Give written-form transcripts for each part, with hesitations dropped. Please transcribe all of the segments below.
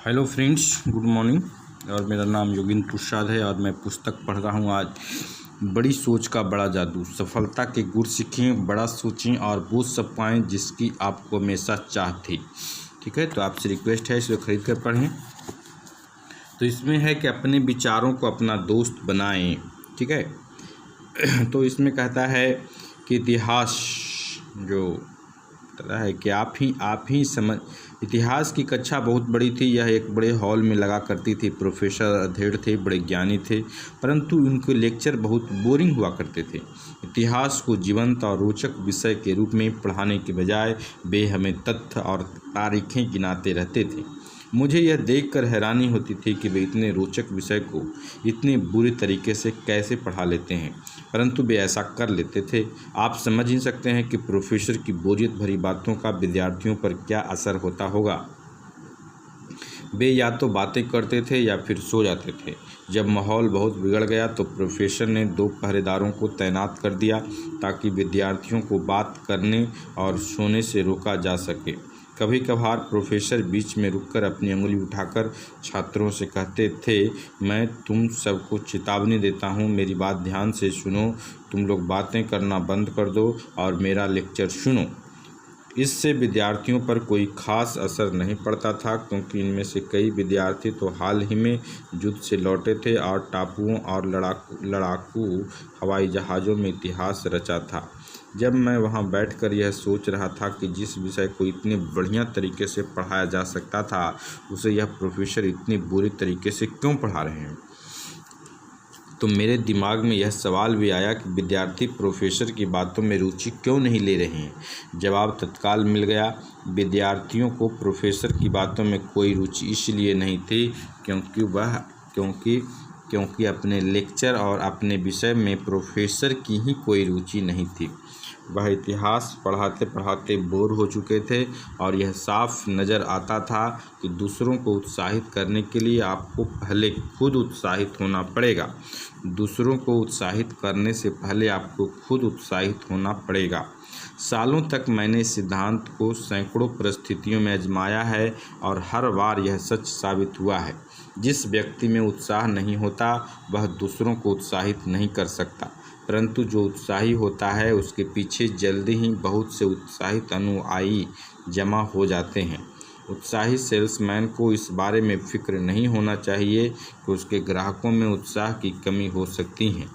Hello friends, good morning. और मेरा नाम योगेंद्र प्रसाद है और मैं पुस्तक पढ़ रहा हूँ आज, बड़ी सोच का बड़ा जादू। सफलता के गुर सीखें, बड़ा सोचें और वो सब पाएँ जिसकी आपको हमेशा चाह थी। ठीक है, तो आपसे रिक्वेस्ट है इसे खरीद कर पढ़ें। तो इसमें है कि अपने विचारों को अपना दोस्त बनाएं। ठीक है, तो इसमें कहता है कि इतिहास जो कहता है कि आप ही समझ। इतिहास की कक्षा बहुत बड़ी थी। यह एक बड़े हॉल में लगा करती थी। प्रोफेसर अधेड़ थे, बड़े ज्ञानी थे, परंतु उनके लेक्चर बहुत बोरिंग हुआ करते थे। इतिहास को जीवंत और रोचक विषय के रूप में पढ़ाने के बजाय वे हमें तथ्य और तारीखें गिनाते रहते थे। मुझे यह देखकर हैरानी होती थी कि वे इतने रोचक विषय को इतने बुरे तरीके से कैसे पढ़ा लेते हैं, परंतु वे ऐसा कर लेते थे। आप समझ ही सकते हैं कि प्रोफेसर की बोरियत भरी बातों का विद्यार्थियों पर क्या असर होता होगा। वे या तो बातें करते थे या फिर सो जाते थे। जब माहौल बहुत बिगड़ गया तो प्रोफेसर ने 2 पहरेदारों को तैनात कर दिया ताकि विद्यार्थियों को बात करने और सोने से रोका जा सके। कभी कभार प्रोफेसर बीच में रुककर अपनी उंगली उठाकर छात्रों से कहते थे, मैं तुम सबको चेतावनी देता हूँ, मेरी बात ध्यान से सुनो। तुम लोग बातें करना बंद कर दो और मेरा लेक्चर सुनो। इससे विद्यार्थियों पर कोई खास असर नहीं पड़ता था, क्योंकि इनमें से कई विद्यार्थी तो हाल ही में युद्ध से लौटे थे और टापुओं और लड़ाकू हवाई जहाज़ों में इतिहास रचा था। जब मैं वहां बैठकर यह सोच रहा था कि जिस विषय को इतने बढ़िया तरीके से पढ़ाया जा सकता था, उसे यह प्रोफेसर इतने बुरे तरीके से क्यों पढ़ा रहे हैं, तो मेरे दिमाग में यह सवाल भी आया कि विद्यार्थी प्रोफेसर की बातों में रुचि क्यों नहीं ले रहे हैं। जवाब तत्काल मिल गया। विद्यार्थियों को प्रोफेसर की बातों में कोई रुचि इसलिए नहीं थी क्योंकि अपने लेक्चर और अपने विषय में प्रोफेसर की ही कोई रुचि नहीं थी। वह इतिहास पढ़ाते पढ़ाते बोर हो चुके थे और यह साफ नज़र आता था कि दूसरों को उत्साहित करने के लिए आपको पहले खुद उत्साहित होना पड़ेगा। दूसरों को उत्साहित करने से पहले आपको खुद उत्साहित होना पड़ेगा। सालों तक मैंने इस सिद्धांत को सैकड़ों परिस्थितियों में आजमाया है और हर बार यह सच साबित हुआ है। जिस व्यक्ति में उत्साह नहीं होता वह दूसरों को उत्साहित नहीं कर सकता, परंतु जो उत्साही होता है उसके पीछे जल्दी ही बहुत से उत्साहित अनुयायी जमा हो जाते हैं। उत्साही सेल्समैन को इस बारे में फिक्र नहीं होना चाहिए कि उसके ग्राहकों में उत्साह की कमी हो सकती है।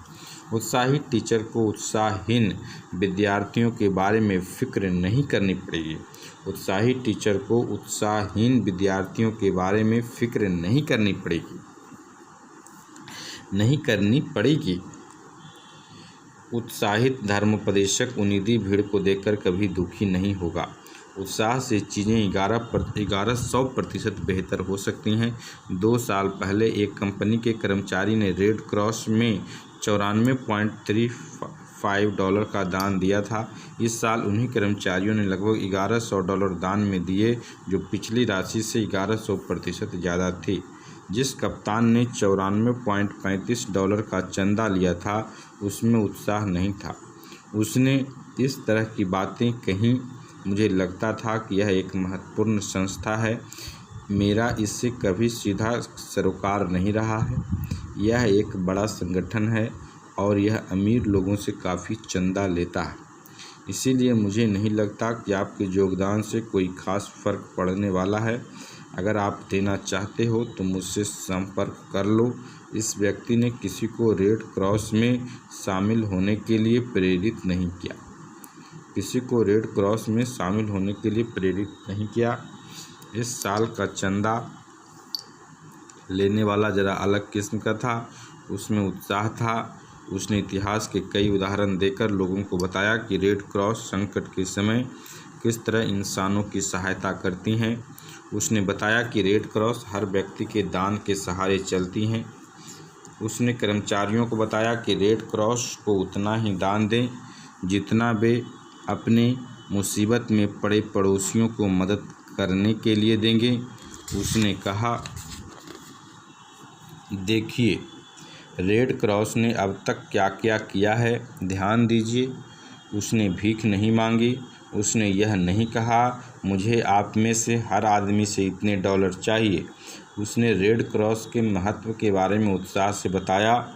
उत्साही टीचर को उत्साहहीन विद्यार्थियों के बारे में फिक्र नहीं करनी पड़ेगी। उत्साही टीचर को उत्साहहीन विद्यार्थियों के बारे में फिक्र नहीं करनी पड़ेगी। उत्साहित धर्मोपदेशक उन्नीदी भीड़ को देखकर कभी दुखी नहीं होगा। उत्साह से चीज़ें 1100% बेहतर हो सकती हैं। 2 साल पहले एक कंपनी के कर्मचारी ने रेड क्रॉस में $94.35 का दान दिया था। इस साल उन्हीं कर्मचारियों ने लगभग $1100 दान में दिए, जो पिछली राशि से 1100% ज़्यादा थी। जिस कप्तान ने $94.35 का चंदा लिया था उसमें उत्साह नहीं था। उसने इस तरह की बातें कहीं। मुझे लगता था कि यह एक महत्वपूर्ण संस्था है, मेरा इससे कभी सीधा सरोकार नहीं रहा है। यह एक बड़ा संगठन है और यह अमीर लोगों से काफ़ी चंदा लेता है। इसीलिए मुझे नहीं लगता कि आपके योगदान से कोई खास फर्क पड़ने वाला है। अगर आप देना चाहते हो तो मुझसे संपर्क कर लो। इस व्यक्ति ने किसी को रेड क्रॉस में शामिल होने के लिए प्रेरित नहीं किया। इस साल का चंदा लेने वाला ज़रा अलग किस्म का था। उसमें उत्साह था। उसने इतिहास के कई उदाहरण देकर लोगों को बताया कि रेड क्रॉस संकट के समय किस तरह इंसानों की सहायता करती हैं। उसने बताया कि रेड क्रॉस हर व्यक्ति के दान के सहारे चलती हैं। उसने कर्मचारियों को बताया कि रेड क्रॉस को उतना ही दान दें जितना वे अपने मुसीबत में पड़े पड़ोसियों को मदद करने के लिए देंगे। उसने कहा, देखिए रेड क्रॉस ने अब तक क्या क्या किया है, ध्यान दीजिए। उसने भीख नहीं मांगी, उसने यह नहीं कहा, मुझे आप में से हर आदमी से इतने डॉलर चाहिए। उसने रेड क्रॉस के महत्व के बारे में उत्साह से बताया।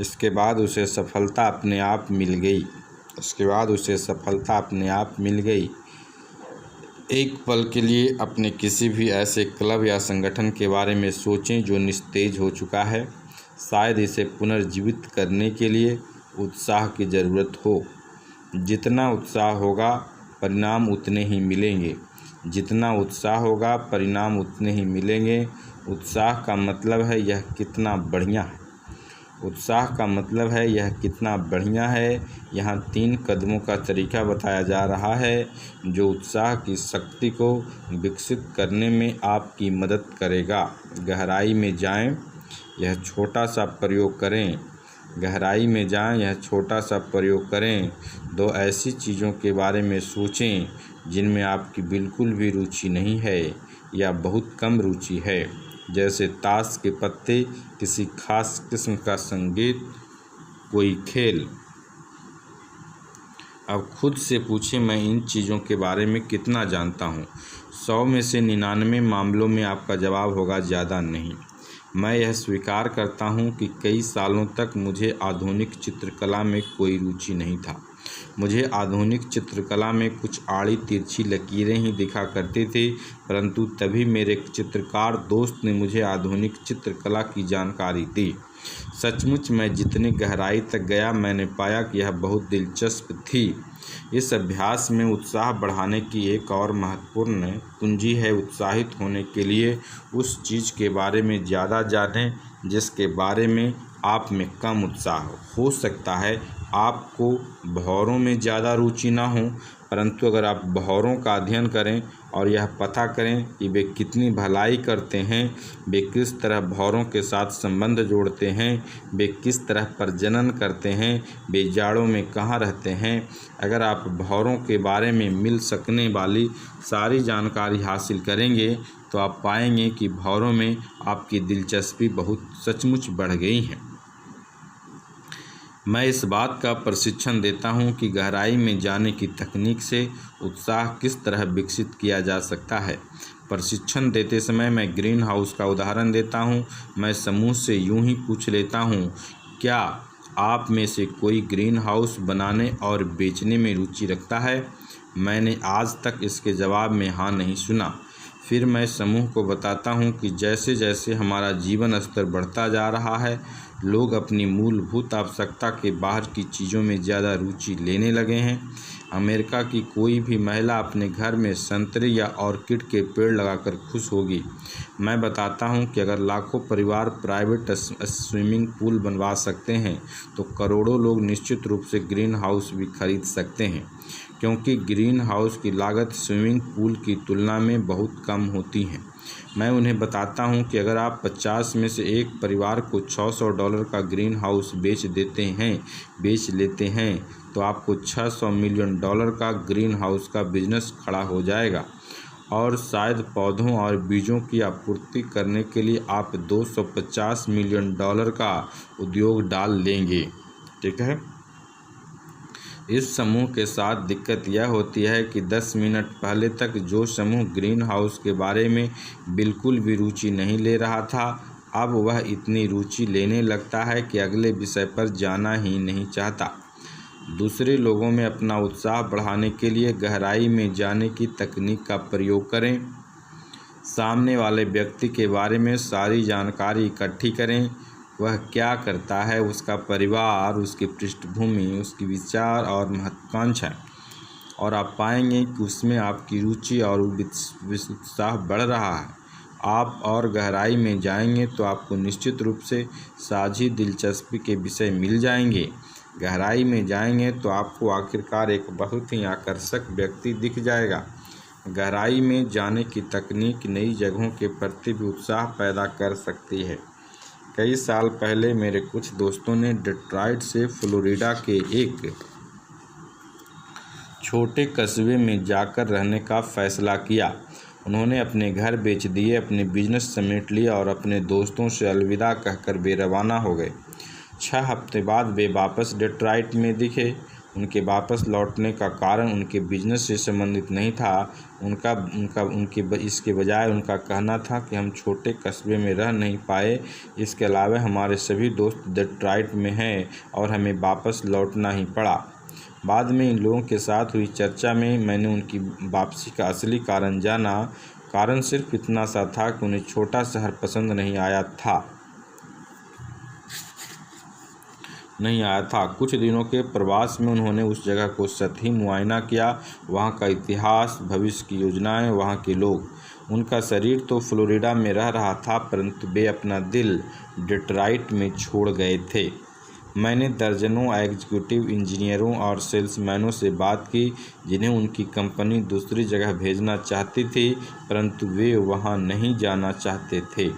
इसके बाद उसे सफलता अपने आप मिल गई। एक पल के लिए अपने किसी भी ऐसे क्लब या संगठन के बारे में सोचें जो निस्तेज हो चुका है। शायद इसे पुनर्जीवित करने के लिए उत्साह की ज़रूरत हो। जितना उत्साह होगा परिणाम उतने ही मिलेंगे। उत्साह का मतलब है यह कितना बढ़िया है। यहाँ 3 कदमों का तरीका बताया जा रहा है जो उत्साह की शक्ति को विकसित करने में आपकी मदद करेगा। गहराई में जाएं, यह छोटा सा प्रयोग करें। 2 ऐसी चीज़ों के बारे में सोचें जिनमें आपकी बिल्कुल भी रुचि नहीं है या बहुत कम रुचि है, जैसे ताश के पत्ते, किसी खास किस्म का संगीत, कोई खेल। अब खुद से पूछें, मैं इन चीज़ों के बारे में कितना जानता हूँ। 100 में से 99 मामलों में आपका जवाब होगा ज़्यादा नहीं। मैं यह स्वीकार करता हूँ कि कई सालों तक मुझे आधुनिक चित्रकला में कोई रुचि नहीं था। मुझे आधुनिक चित्रकला में कुछ आड़ी तिरछी लकीरें ही दिखा करती थी, परंतु तभी मेरे चित्रकार दोस्त ने मुझे आधुनिक चित्रकला की जानकारी दी। सचमुच मैं जितनी गहराई तक गया, मैंने पाया कि यह बहुत दिलचस्प थी। इस अभ्यास में उत्साह बढ़ाने की एक और महत्वपूर्ण कुंजी है उत्साहित होने के लिए उस चीज़ के बारे में ज़्यादा जानें जिसके बारे में आप में कम उत्साह हो सकता है आपको भौरों में ज़्यादा रुचि ना हो, परंतु अगर आप भौरों का अध्ययन करें और यह पता करें कि वे कितनी भलाई करते हैं, वे किस तरह भौरों के साथ संबंध जोड़ते हैं, वे किस तरह प्रजनन करते हैं, वे जाड़ों में कहाँ रहते हैं, अगर आप भौरों के बारे में मिल सकने वाली सारी जानकारी हासिल करेंगे तो आप पाएंगे कि भौरों में आपकी दिलचस्पी बहुत सचमुच बढ़ गई है। मैं इस बात का प्रशिक्षण देता हूं कि गहराई में जाने की तकनीक से उत्साह किस तरह विकसित किया जा सकता है। प्रशिक्षण देते समय मैं ग्रीन हाउस का उदाहरण देता हूं। मैं समूह से यूं ही पूछ लेता हूं, क्या आप में से कोई ग्रीन हाउस बनाने और बेचने में रुचि रखता है? मैंने आज तक इसके जवाब में हाँ नहीं सुना। फिर मैं समूह को बताता हूं कि जैसे जैसे हमारा जीवन स्तर बढ़ता जा रहा है, लोग अपनी मूलभूत आवश्यकता के बाहर की चीज़ों में ज़्यादा रुचि लेने लगे हैं। अमेरिका की कोई भी महिला अपने घर में संतरे या ऑर्किड के पेड़ लगाकर खुश होगी। मैं बताता हूं कि अगर लाखों परिवार प्राइवेट स्विमिंग पूल बनवा सकते हैं तो करोड़ों लोग निश्चित रूप से ग्रीन हाउस भी खरीद सकते हैं, क्योंकि ग्रीन हाउस की लागत स्विमिंग पूल की तुलना में बहुत कम होती है। मैं उन्हें बताता हूं कि अगर आप 50 में से एक परिवार को $600 का ग्रीन हाउस बेच लेते हैं तो आपको $600 मिलियन का ग्रीन हाउस का बिजनेस खड़ा हो जाएगा, और शायद पौधों और बीजों की आपूर्ति करने के लिए आप $250 मिलियन का उद्योग डाल लेंगे। ठीक है। इस समूह के साथ दिक्कत यह होती है कि 10 मिनट पहले तक जो समूह ग्रीन हाउस के बारे में बिल्कुल भी रुचि नहीं ले रहा था, अब वह इतनी रुचि लेने लगता है कि अगले विषय पर जाना ही नहीं चाहता। दूसरे लोगों में अपना उत्साह बढ़ाने के लिए गहराई में जाने की तकनीक का प्रयोग करें। सामने वाले व्यक्ति के बारे में सारी जानकारी इकट्ठी करें। वह क्या करता है, उसका परिवार, उसकी पृष्ठभूमि, उसकी विचार और महत्वाकांक्षा, और आप पाएंगे कि उसमें आपकी रुचि और उत्साह बढ़ रहा है। आप और गहराई में जाएंगे तो आपको निश्चित रूप से साझी दिलचस्पी के विषय मिल जाएंगे। गहराई में जाएंगे तो आपको आखिरकार एक बहुत ही आकर्षक व्यक्ति दिख जाएगा। गहराई में जाने की तकनीक नई जगहों के प्रति भी उत्साह पैदा कर सकती है। कई साल पहले मेरे कुछ दोस्तों ने डेट्रॉइट से फ्लोरिडा के एक छोटे कस्बे में जाकर रहने का फैसला किया। उन्होंने अपने घर बेच दिए, अपने बिजनेस समेट लिया और अपने दोस्तों से अलविदा कहकर वे रवाना हो गए। 6 हफ्ते बाद वे वापस डेट्रॉइट में दिखे। उनके वापस लौटने का कारण उनके बिजनेस से संबंधित नहीं था। इसके बजाय उनका कहना था कि हम छोटे कस्बे में रह नहीं पाए, इसके अलावा हमारे सभी दोस्त डेट्रॉइट में हैं और हमें वापस लौटना ही पड़ा। बाद में इन लोगों के साथ हुई चर्चा में मैंने उनकी वापसी का असली कारण जाना। कारण सिर्फ इतना सा था कि उन्हें छोटा शहर पसंद नहीं आया था। कुछ दिनों के प्रवास में उन्होंने उस जगह को सतही मुआयना किया, वहाँ का इतिहास, भविष्य की योजनाएं, वहाँ के लोग। उनका शरीर तो फ्लोरिडा में रह रहा था, परंतु वे अपना दिल डेट्रॉइट में छोड़ गए थे। मैंने दर्जनों एग्जीक्यूटिव इंजीनियरों और सेल्समैनों से बात की जिन्हें उनकी कंपनी दूसरी जगह भेजना चाहती थी, परंतु वे वहाँ नहीं जाना चाहते थे।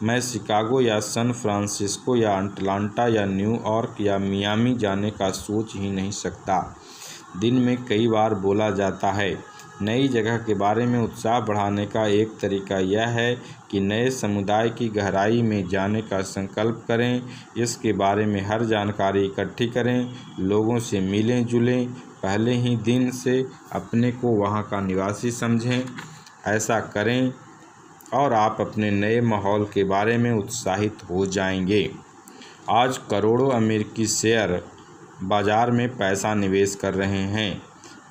मैं शिकागो या सैन फ्रांसिस्को या अटलांटा या न्यूयॉर्क या मियामी जाने का सोच ही नहीं सकता। दिन में कई बार बोला जाता है। नई जगह के बारे में उत्साह बढ़ाने का एक तरीका यह है कि नए समुदाय की गहराई में जाने का संकल्प करें, इसके बारे में हर जानकारी इकट्ठी करें, लोगों से मिलें जुलें, पहले ही दिन से अपने को वहाँ का निवासी समझें। ऐसा करें और आप अपने नए माहौल के बारे में उत्साहित हो जाएंगे। आज करोड़ों अमेरिकी शेयर बाज़ार में पैसा निवेश कर रहे हैं,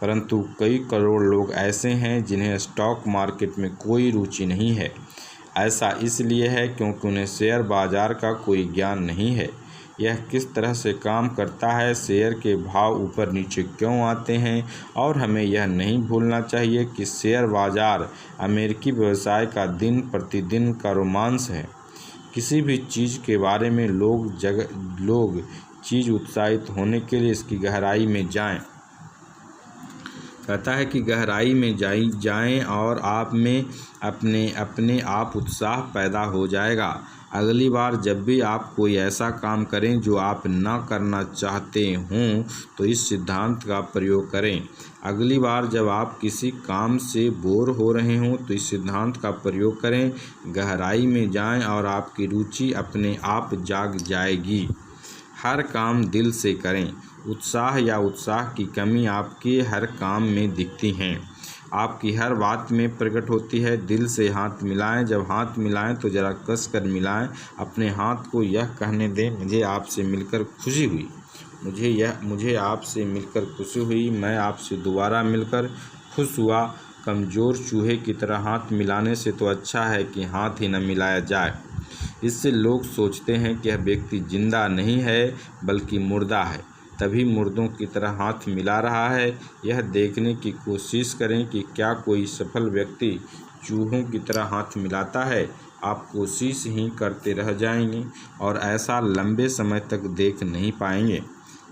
परंतु कई करोड़ लोग ऐसे हैं जिन्हें स्टॉक मार्केट में कोई रुचि नहीं है। ऐसा इसलिए है क्योंकि उन्हें शेयर बाज़ार का कोई ज्ञान नहीं है। यह किस तरह से काम करता है, शेयर के भाव ऊपर नीचे क्यों आते हैं, और हमें यह नहीं भूलना चाहिए कि शेयर बाज़ार अमेरिकी व्यवसाय का दिन प्रतिदिन का रोमांस है। किसी भी चीज़ के बारे में लोग चीज़ उत्साहित होने के लिए इसकी गहराई में जाएं। कहता है कि गहराई में जाएं और आप में अपने आप उत्साह पैदा हो जाएगा। अगली बार जब भी आप कोई ऐसा काम करें जो आप ना करना चाहते हों, तो इस सिद्धांत का प्रयोग करें। अगली बार जब आप किसी काम से बोर हो रहे हों, तो इस सिद्धांत का प्रयोग करें। गहराई में जाएं और आपकी रुचि अपने आप जाग जाएगी। हर काम दिल से करें। उत्साह की कमी आपके हर काम में दिखती है, आपकी हर बात में प्रकट होती है। दिल से हाथ मिलाएं। जब हाथ मिलाएं तो ज़रा कस कर मिलाएं। अपने हाथ को यह कहने दें, मुझे आपसे मिलकर खुशी हुई। मुझे आपसे मिलकर खुशी हुई। मैं आपसे दोबारा मिलकर खुश हुआ। कमज़ोर चूहे की तरह हाथ मिलाने से तो अच्छा है कि हाथ ही न मिलाया जाए। इससे लोग सोचते हैं कि यह व्यक्ति जिंदा नहीं है बल्कि मुर्दा है, तभी मुर्दों की तरह हाथ मिला रहा है। यह देखने की कोशिश करें कि क्या कोई सफल व्यक्ति चूहों की तरह हाथ मिलाता है। आप कोशिश ही करते रह जाएंगे और ऐसा लंबे समय तक देख नहीं पाएंगे।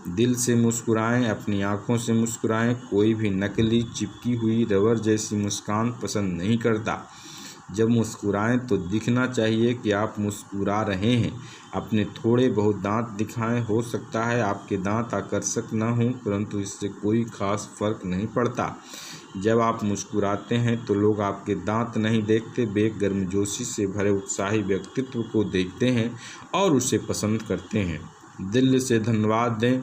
दिल से मुस्कुराएं, अपनी आँखों से मुस्कुराएं। कोई भी नकली चिपकी हुई रबर जैसी मुस्कान पसंद नहीं करता। जब मुस्कुराएं तो दिखना चाहिए कि आप मुस्कुरा रहे हैं। अपने थोड़े बहुत दांत दिखाएं। हो सकता है आपके दांत आकर्षक न हों, परंतु इससे कोई खास फर्क नहीं पड़ता। जब आप मुस्कुराते हैं तो लोग आपके दांत नहीं देखते, वे गर्मजोशी से भरे उत्साही व्यक्तित्व को देखते हैं और उसे पसंद करते हैं। दिल से धन्यवाद दें।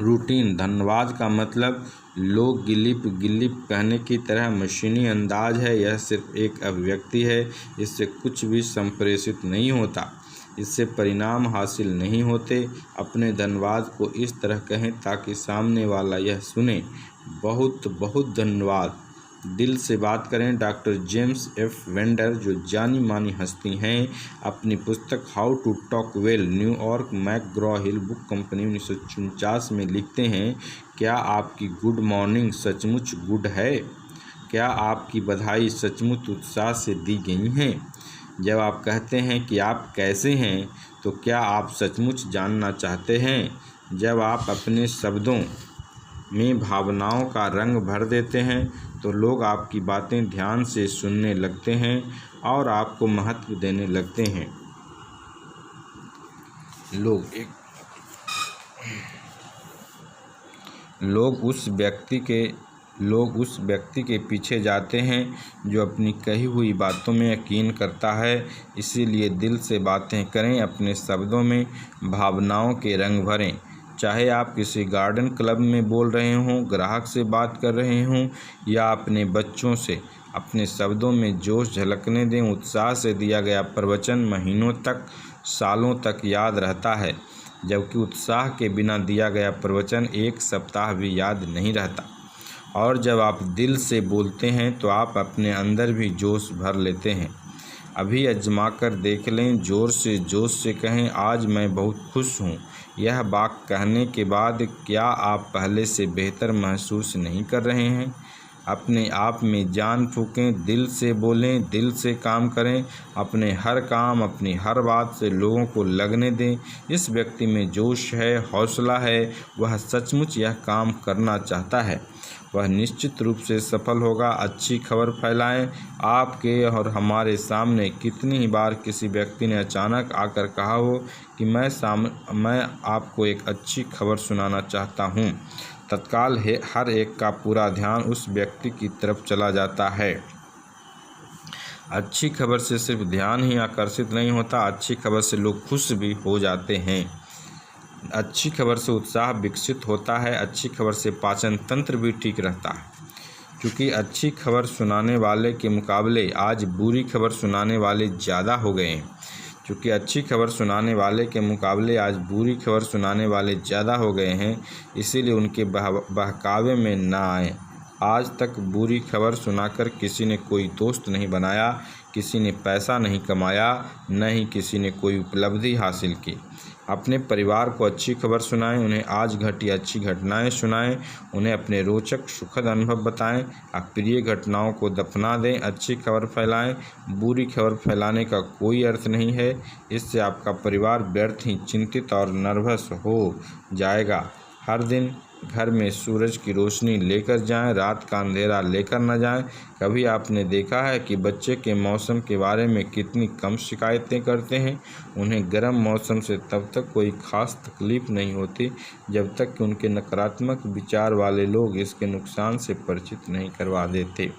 रूटीन धन्यवाद का मतलब लोग गिलिप कहने की तरह मशीनी अंदाज है। यह सिर्फ एक अभिव्यक्ति है, इससे कुछ भी संप्रेषित नहीं होता, इससे परिणाम हासिल नहीं होते। अपने धन्यवाद को इस तरह कहें ताकि सामने वाला यह सुने, बहुत बहुत धन्यवाद। दिल से बात करें। डॉक्टर जेम्स एफ वेंडर, जो जानी मानी हस्ती हैं, अपनी पुस्तक how to talk well New York McGraw Hill book company 1949 में लिखते हैं, क्या आपकी गुड मॉर्निंग सचमुच गुड है? क्या आपकी बधाई सचमुच उत्साह से दी गई हैं? जब आप कहते हैं कि आप कैसे हैं, तो क्या आप सचमुच जानना चाहते हैं? जब आप अपने शब्दों में भावनाओं का रंग भर देते हैं, तो लोग आपकी बातें ध्यान से सुनने लगते हैं और आपको महत्व देने लगते हैं। लोग उस व्यक्ति के पीछे जाते हैं जो अपनी कही हुई बातों में यकीन करता है। इसीलिए दिल से बातें करें, अपने शब्दों में भावनाओं के रंग भरें। चाहे आप किसी गार्डन क्लब में बोल रहे हों, ग्राहक से बात कर रहे हों या अपने बच्चों से, अपने शब्दों में जोश झलकने दें। उत्साह से दिया गया प्रवचन महीनों तक, सालों तक याद रहता है, जबकि उत्साह के बिना दिया गया प्रवचन एक सप्ताह भी याद नहीं रहता। और जब आप दिल से बोलते हैं तो आप अपने अंदर भी जोश भर लेते हैं। अभी आजमा कर देख लें, ज़ोर से जोश से कहें, आज मैं बहुत खुश हूँ। यह बात कहने के बाद क्या आप पहले से बेहतर महसूस नहीं कर रहे हैं? अपने आप में जान फूकें, दिल से बोलें, दिल से काम करें। अपने हर काम, अपनी हर बात से लोगों को लगने दें इस व्यक्ति में जोश है, हौसला है, वह सचमुच यह काम करना चाहता है, वह निश्चित रूप से सफल होगा। अच्छी खबर फैलाएं। आपके और हमारे सामने कितनी ही बार किसी व्यक्ति ने अचानक आकर कहा हो कि मैं आपको एक अच्छी खबर सुनाना चाहता हूँ। तत्काल हर एक का पूरा ध्यान उस व्यक्ति की तरफ चला जाता है। अच्छी खबर से सिर्फ ध्यान ही आकर्षित नहीं होता, अच्छी खबर से लोग खुश भी हो जाते हैं। अच्छी खबर से उत्साह विकसित होता है, अच्छी खबर से पाचन तंत्र भी ठीक रहता है। क्योंकि अच्छी खबर सुनाने वाले के मुकाबले आज बुरी खबर सुनाने वाले ज़्यादा हो गए हैं। क्योंकि अच्छी खबर सुनाने वाले के मुकाबले आज बुरी खबर सुनाने वाले ज़्यादा हो गए हैं, इसीलिए उनके बहकावे में ना आएं। आज तक बुरी खबर सुनाकर किसी ने कोई दोस्त नहीं बनाया, किसी ने पैसा नहीं कमाया, न ही किसी ने कोई उपलब्धि हासिल की। अपने परिवार को अच्छी खबर सुनाएं, उन्हें आज घटी अच्छी घटनाएं सुनाएं, उन्हें अपने रोचक सुखद अनुभव बताएं, अप्रिय घटनाओं को दफना दें। अच्छी खबर फैलाएं, बुरी खबर फैलाने का कोई अर्थ नहीं है। इससे आपका परिवार व्यर्थ ही चिंतित और नर्वस हो जाएगा। हर दिन घर में सूरज की रोशनी लेकर जाएं, रात का अंधेरा लेकर न जाएं। कभी आपने देखा है कि बच्चे के मौसम के बारे में कितनी कम शिकायतें करते हैं? उन्हें गर्म मौसम से तब तक कोई ख़ास तकलीफ़ नहीं होती जब तक कि उनके नकारात्मक विचार वाले लोग इसके नुकसान से परिचित नहीं करवा देते।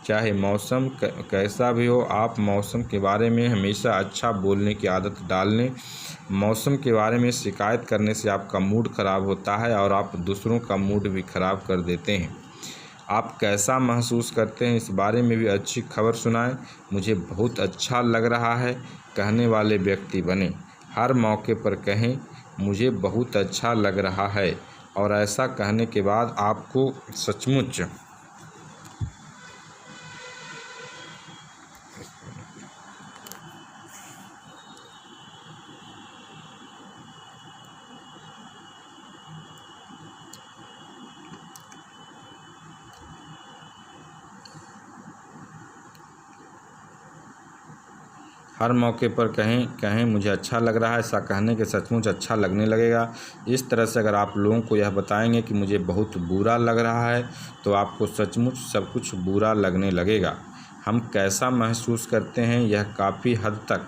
चाहे मौसम कैसा भी हो, आप मौसम के बारे में हमेशा अच्छा बोलने की आदत डाल लें। मौसम के बारे में शिकायत करने से आपका मूड ख़राब होता है और आप दूसरों का मूड भी ख़राब कर देते हैं। आप कैसा महसूस करते हैं, इस बारे में भी अच्छी खबर सुनाएं। मुझे बहुत अच्छा लग रहा है कहने वाले व्यक्ति बने। हर मौके पर कहें, मुझे बहुत अच्छा लग रहा है, और ऐसा कहने के बाद आपको सचमुच हर मौके पर कहें मुझे अच्छा लग रहा है। ऐसा कहने के सचमुच अच्छा लगने लगेगा। इस तरह से अगर आप लोगों को यह बताएंगे कि मुझे बहुत बुरा लग रहा है, तो आपको सचमुच सब कुछ बुरा लगने लगेगा। हम कैसा महसूस करते हैं, यह काफ़ी हद तक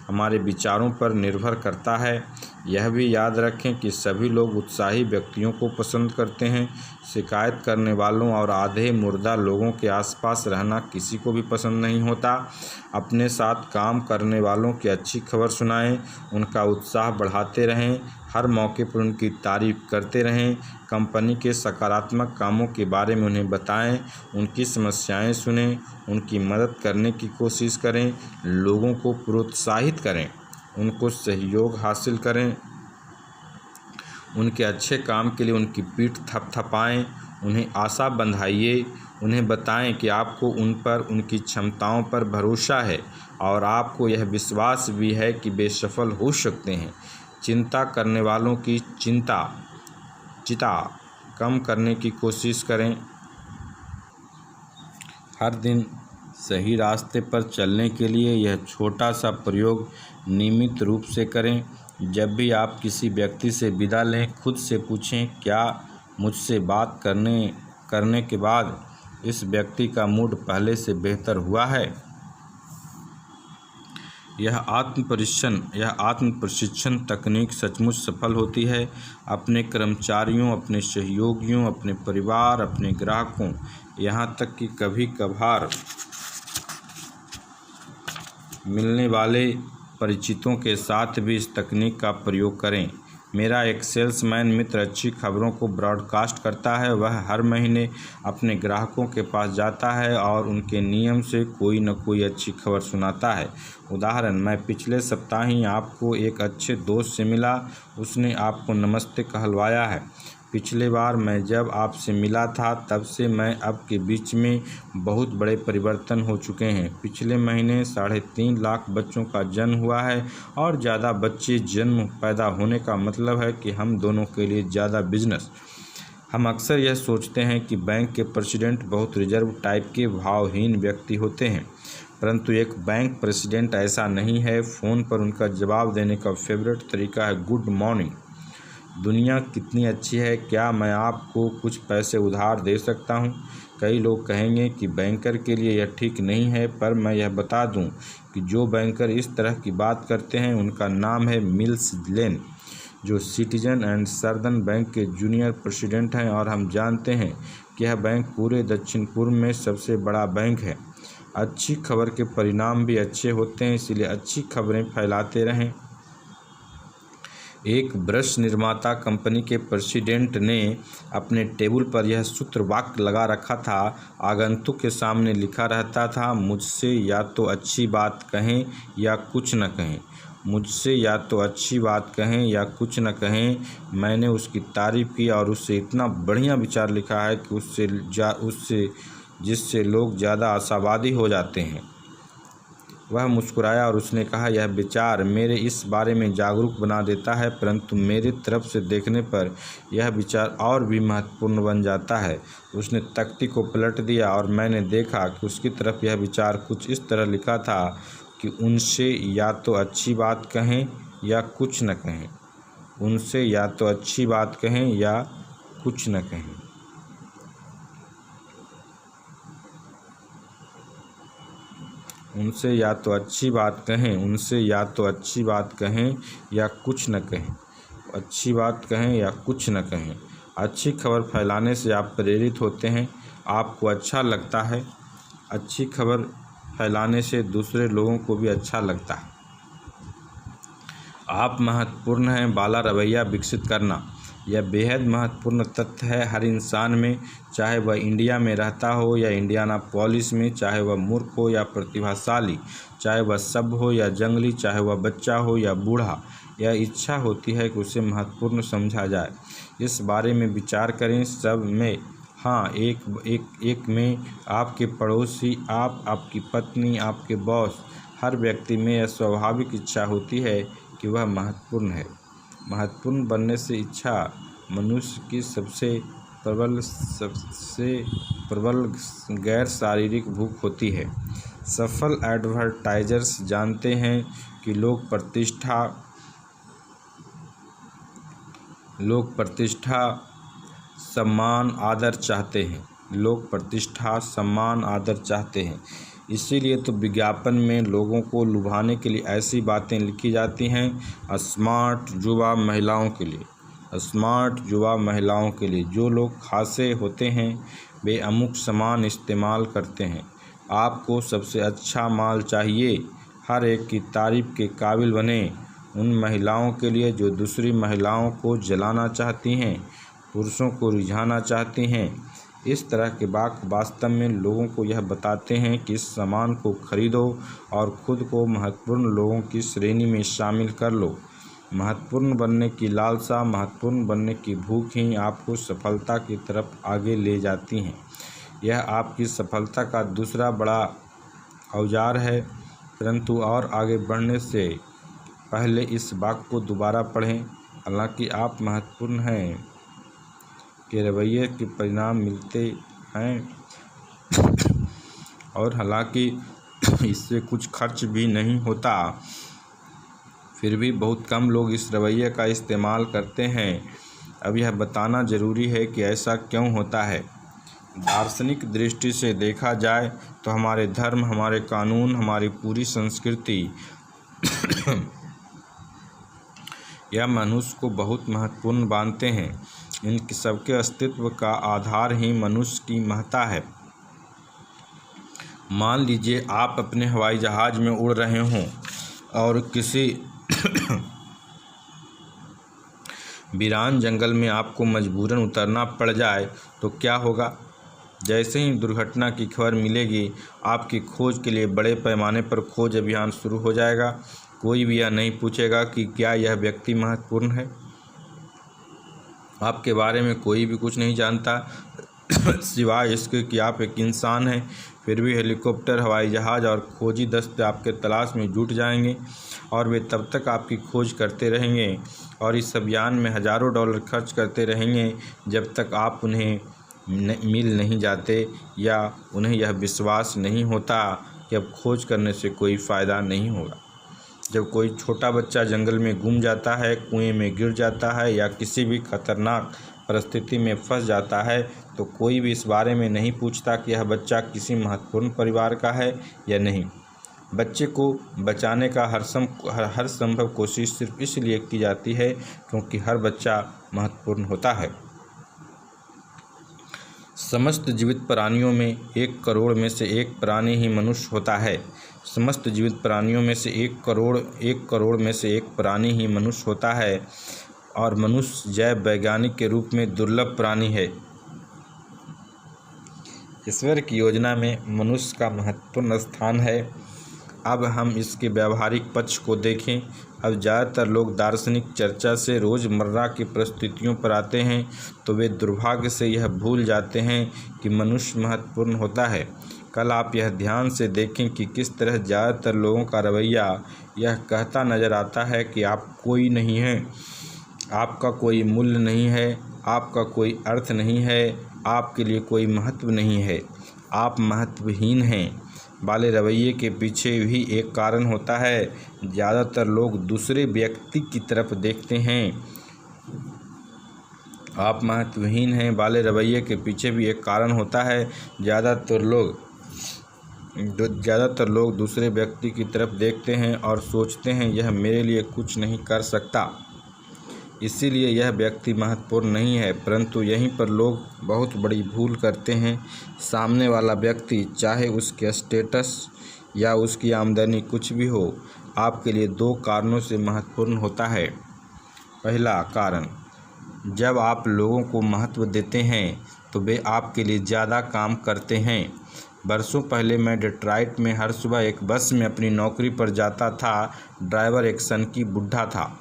हमारे विचारों पर निर्भर करता है। यह भी याद रखें कि सभी लोग उत्साही व्यक्तियों को पसंद करते हैं। शिकायत करने वालों और आधे मुर्दा लोगों के आसपास रहना किसी को भी पसंद नहीं होता। अपने साथ काम करने वालों की अच्छी खबर सुनाएं, उनका उत्साह बढ़ाते रहें, हर मौके पर उनकी तारीफ करते रहें। कंपनी के सकारात्मक कामों के बारे में उन्हें बताएं, उनकी समस्याएं सुनें, उनकी मदद करने की कोशिश करें, लोगों को प्रोत्साहित करें, उनको सहयोग हासिल करें, उनके अच्छे काम के लिए उनकी पीठ थपथपाएं, उन्हें आशा बंधाइए, उन्हें बताएं कि आपको उन पर, उनकी क्षमताओं पर भरोसा है और आपको यह विश्वास भी है कि वे सफल हो सकते हैं। चिंता करने वालों की चिंता कम करने की कोशिश करें। हर दिन सही रास्ते पर चलने के लिए यह छोटा सा प्रयोग नियमित रूप से करें। जब भी आप किसी व्यक्ति से विदा लें, खुद से पूछें, क्या मुझसे बात करने के बाद इस व्यक्ति का मूड पहले से बेहतर हुआ है? यह आत्म प्रशिक्षण तकनीक सचमुच सफल होती है। अपने कर्मचारियों, अपने सहयोगियों, अपने परिवार, अपने ग्राहकों, यहाँ तक कि कभी कभार मिलने वाले परिचितों के साथ भी इस तकनीक का प्रयोग करें। मेरा एक सेल्समैन मित्र अच्छी खबरों को ब्रॉडकास्ट करता है। वह हर महीने अपने ग्राहकों के पास जाता है और उनके नियम से कोई न कोई अच्छी खबर सुनाता है। उदाहरण, मैं पिछले सप्ताह ही आपको एक अच्छे दोस्त से मिला, उसने आपको नमस्ते कहलवाया है। पिछले बार मैं जब आपसे मिला था तब से मैं अब के बीच में बहुत बड़े परिवर्तन हो चुके हैं। पिछले महीने 3.5 लाख बच्चों का जन्म हुआ है और ज़्यादा बच्चे जन्म पैदा होने का मतलब है कि हम दोनों के लिए ज़्यादा बिजनेस। हम अक्सर यह सोचते हैं कि बैंक के प्रेसिडेंट बहुत रिजर्व टाइप के भावहीन व्यक्ति होते हैं, परंतु एक बैंक प्रेसिडेंट ऐसा नहीं है। फ़ोन पर उनका जवाब देने का फेवरेट तरीका है गुड मॉर्निंग। दुनिया कितनी अच्छी है, क्या मैं आपको कुछ पैसे उधार दे सकता हूँ? कई लोग कहेंगे कि बैंकर के लिए यह ठीक नहीं है, पर मैं यह बता दूं कि जो बैंकर इस तरह की बात करते हैं उनका नाम है मिल्स लेन, जो सिटीजन एंड सदर्न बैंक के जूनियर प्रेसिडेंट हैं, और हम जानते हैं कि यह बैंक पूरे दक्षिण पूर्व में सबसे बड़ा बैंक है। अच्छी खबर के परिणाम भी अच्छे होते हैं, इसलिए अच्छी खबरें फैलाते रहें। एक ब्रश निर्माता कंपनी के प्रेसिडेंट ने अपने टेबल पर यह सूत्र वाक्य लगा रखा था, आगंतुक के सामने लिखा रहता था, मुझसे या तो अच्छी बात कहें या कुछ न कहें, मुझसे या तो अच्छी बात कहें या कुछ न कहें। मैंने उसकी तारीफ़ की और उससे इतना बढ़िया विचार लिखा है कि उससे जिससे लोग ज़्यादा आशावादी हो जाते हैं। वह मुस्कुराया और उसने कहा, यह विचार मेरे इस बारे में जागरूक बना देता है, परंतु मेरी तरफ से देखने पर यह विचार और भी महत्वपूर्ण बन जाता है। उसने तख्ती को पलट दिया और मैंने देखा कि उसकी तरफ यह विचार कुछ इस तरह लिखा था कि उनसे या तो अच्छी बात कहें या कुछ न कहें, उनसे या तो अच्छी बात कहें या कुछ न कहें। उनसे या तो अच्छी बात कहें, उनसे या तो अच्छी बात कहें या कुछ न कहें, अच्छी बात कहें या कुछ न कहें। अच्छी खबर फैलाने से आप प्रेरित होते हैं, आपको अच्छा लगता है। अच्छी खबर फैलाने से दूसरे लोगों को भी अच्छा लगता है। आप महत्वपूर्ण हैं, वाला रवैया विकसित करना, यह बेहद महत्वपूर्ण तथ्य है हर इंसान में, चाहे वह इंडिया में रहता हो या इंडियानापोलिस में, चाहे वह मूर्ख हो या प्रतिभाशाली, चाहे वह सभ्य हो या जंगली, चाहे वह बच्चा हो या बूढ़ा। यह इच्छा होती है कि उसे महत्वपूर्ण समझा जाए। इस बारे में विचार करें, सब में, हाँ, एक में, आपके पड़ोसी, आपकी पत्नी, आपके बॉस, हर व्यक्ति में यह स्वाभाविक इच्छा होती है कि वह महत्वपूर्ण है। महत्वपूर्ण बनने से इच्छा मनुष्य की सबसे प्रबल गैर शारीरिक भूख होती है। सफल एडवर्टाइजर्स जानते हैं कि लोग प्रतिष्ठा, सम्मान, आदर चाहते हैं। लोग प्रतिष्ठा, सम्मान, आदर चाहते हैं। इसीलिए तो विज्ञापन में लोगों को लुभाने के लिए ऐसी बातें लिखी जाती हैं। स्मार्ट युवा महिलाओं के लिए, स्मार्ट युवा महिलाओं के लिए जो लोग खासे होते हैं वे अमुक सामान इस्तेमाल करते हैं। आपको सबसे अच्छा माल चाहिए, हर एक की तारीफ के काबिल बने। उन महिलाओं के लिए जो दूसरी महिलाओं को जलाना चाहती हैं, पुरुषों को रिझाना चाहती हैं। इस तरह के वाक्य वास्तव में लोगों को यह बताते हैं कि इस सामान को खरीदो और खुद को महत्वपूर्ण लोगों की श्रेणी में शामिल कर लो। महत्वपूर्ण बनने की लालसा, महत्वपूर्ण बनने की भूख ही आपको सफलता की तरफ आगे ले जाती हैं। यह आपकी सफलता का दूसरा बड़ा औजार है। परंतु और आगे बढ़ने से पहले इस वाक्य को दोबारा पढ़ें, हालांकि आप महत्वपूर्ण हैं के रवैये के परिणाम मिलते हैं और हालांकि इससे कुछ खर्च भी नहीं होता, फिर भी बहुत कम लोग इस रवैये का इस्तेमाल करते हैं। अब यह बताना ज़रूरी है कि ऐसा क्यों होता है। दार्शनिक दृष्टि से देखा जाए तो हमारे धर्म, हमारे कानून, हमारी पूरी संस्कृति यह मनुष्य को बहुत महत्वपूर्ण मानते हैं। इन सबके अस्तित्व का आधार ही मनुष्य की महत्ता है। मान लीजिए आप अपने हवाई जहाज़ में उड़ रहे हों और किसी वीरान जंगल में आपको मजबूरन उतरना पड़ जाए तो क्या होगा? जैसे ही दुर्घटना की खबर मिलेगी, आपकी खोज के लिए बड़े पैमाने पर खोज अभियान शुरू हो जाएगा। कोई भी यह नहीं पूछेगा कि क्या यह व्यक्ति महत्वपूर्ण है। आपके बारे में कोई भी कुछ नहीं जानता सिवाय इसके कि आप एक इंसान हैं। फिर भी हेलीकॉप्टर, हवाई जहाज़ और खोजी दस्ते आपके तलाश में जुट जाएंगे और वे तब तक आपकी खोज करते रहेंगे और इस अभियान में हज़ारों डॉलर खर्च करते रहेंगे जब तक आप उन्हें मिल नहीं जाते या उन्हें यह विश्वास नहीं होता कि अब खोज करने से कोई फ़ायदा नहीं होगा। जब कोई छोटा बच्चा जंगल में गुम जाता है, कुएं में गिर जाता है या किसी भी खतरनाक परिस्थिति में फंस जाता है तो कोई भी इस बारे में नहीं पूछता कि यह बच्चा किसी महत्वपूर्ण परिवार का है या नहीं। बच्चे को बचाने का हर संभव कोशिश सिर्फ इसलिए की जाती है क्योंकि हर बच्चा महत्वपूर्ण होता है। समस्त जीवित प्राणियों में 1 करोड़ में से 1 प्राणी ही मनुष्य होता है। समस्त जीवित प्राणियों में से 1 करोड़ में से 1 प्राणी ही मनुष्य होता है और मनुष्य जैव वैज्ञानिक के रूप में दुर्लभ प्राणी है। ईश्वर की योजना में मनुष्य का महत्वपूर्ण स्थान है। अब हम इसके व्यावहारिक पक्ष को देखें। अब ज़्यादातर लोग दार्शनिक चर्चा से रोज़मर्रा की परिस्थितियों पर आते हैं तो वे दुर्भाग्य से यह भूल जाते हैं कि मनुष्य महत्वपूर्ण होता है। कल आप यह ध्यान से देखें कि किस तरह ज़्यादातर लोगों का रवैया यह कहता नज़र आता है कि आप कोई नहीं हैं, आपका कोई मूल्य नहीं है, आपका कोई अर्थ नहीं है, आपके लिए कोई महत्व नहीं है, आप महत्वहीन हैं वाले रवैये के पीछे भी एक कारण होता है। ज़्यादातर लोग दूसरे व्यक्ति की तरफ देखते हैं। आप महत्वहीन हैं वाले रवैये के पीछे भी एक कारण होता है। ज़्यादातर लोग दूसरे व्यक्ति की तरफ देखते हैं और सोचते हैं यह मेरे लिए कुछ नहीं कर सकता, इसीलिए यह व्यक्ति महत्वपूर्ण नहीं है। परंतु यहीं पर लोग बहुत बड़ी भूल करते हैं। सामने वाला व्यक्ति, चाहे उसके स्टेटस या उसकी आमदनी कुछ भी हो, आपके लिए 2 कारणों से महत्वपूर्ण होता है। पहला कारण, जब आप लोगों को महत्व देते हैं तो वे आपके लिए ज़्यादा काम करते हैं। बरसों पहले मैं डेट्रॉइट में हर सुबह एक बस में अपनी नौकरी पर जाता था। ड्राइवर एक सनकी बुढ़ा था।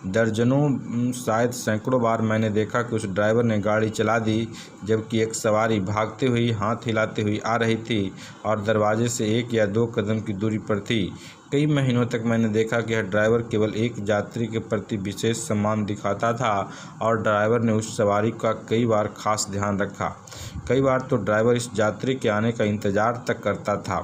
दर्जनों शायद सैकड़ों बार मैंने देखा कि उस ड्राइवर ने गाड़ी चला दी जबकि एक सवारी भागते हुई, हाथ हिलाते हुई आ रही थी और दरवाजे से 1 या 2 कदम की दूरी पर थी। कई महीनों तक मैंने देखा कि यह ड्राइवर केवल एक यात्री के प्रति विशेष सम्मान दिखाता था और ड्राइवर ने उस सवारी का कई बार खास ध्यान रखा। कई बार तो ड्राइवर इस यात्री के आने का इंतज़ार तक करता था।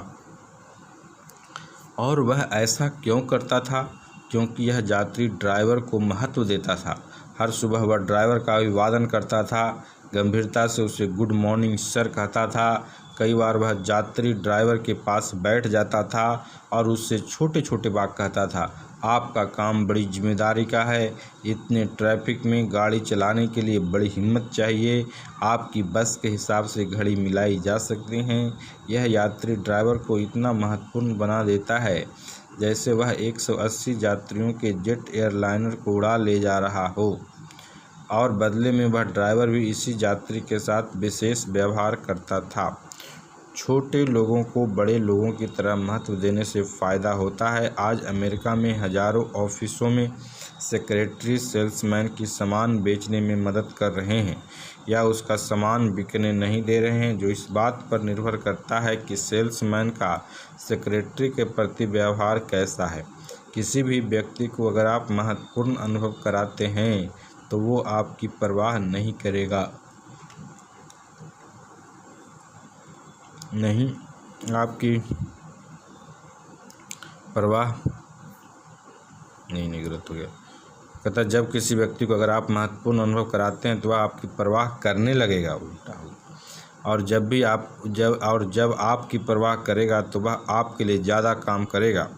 और वह ऐसा क्यों करता था? क्योंकि यह यात्री ड्राइवर को महत्व देता था। हर सुबह वह ड्राइवर का अभिवादन करता था, गंभीरता से उसे गुड मॉर्निंग सर कहता था। कई बार वह यात्री ड्राइवर के पास बैठ जाता था और उससे छोटे छोटे बात कहता था। आपका काम बड़ी जिम्मेदारी का है, इतने ट्रैफिक में गाड़ी चलाने के लिए बड़ी हिम्मत चाहिए, आपकी बस के हिसाब से घड़ी मिलाई जा सकती हैं। यह यात्री ड्राइवर को इतना महत्वपूर्ण बना देता है जैसे वह 180 यात्रियों के जेट एयरलाइनर को उड़ा ले जा रहा हो और बदले में वह ड्राइवर भी इसी यात्री के साथ विशेष व्यवहार करता था। छोटे लोगों को बड़े लोगों की तरह महत्व देने से फ़ायदा होता है। आज अमेरिका में हज़ारों ऑफिसों में सेक्रेटरी सेल्समैन की सामान बेचने में मदद कर रहे हैं या उसका सामान बिकने नहीं दे रहे हैं, जो इस बात पर निर्भर करता है कि सेल्समैन का सेक्रेटरी के प्रति व्यवहार कैसा है। किसी भी व्यक्ति को अगर आप महत्वपूर्ण अनुभव कराते हैं तो वो आपकी परवाह नहीं करेगा, नहीं आपकी परवाह नहीं गलत हो गया। कहता जब किसी व्यक्ति को अगर आप महत्वपूर्ण अनुभव कराते हैं तो वह आपकी परवाह करने लगेगा, उल्टा हो। और जब आपकी परवाह करेगा तो वह आपके लिए ज़्यादा काम करेगा।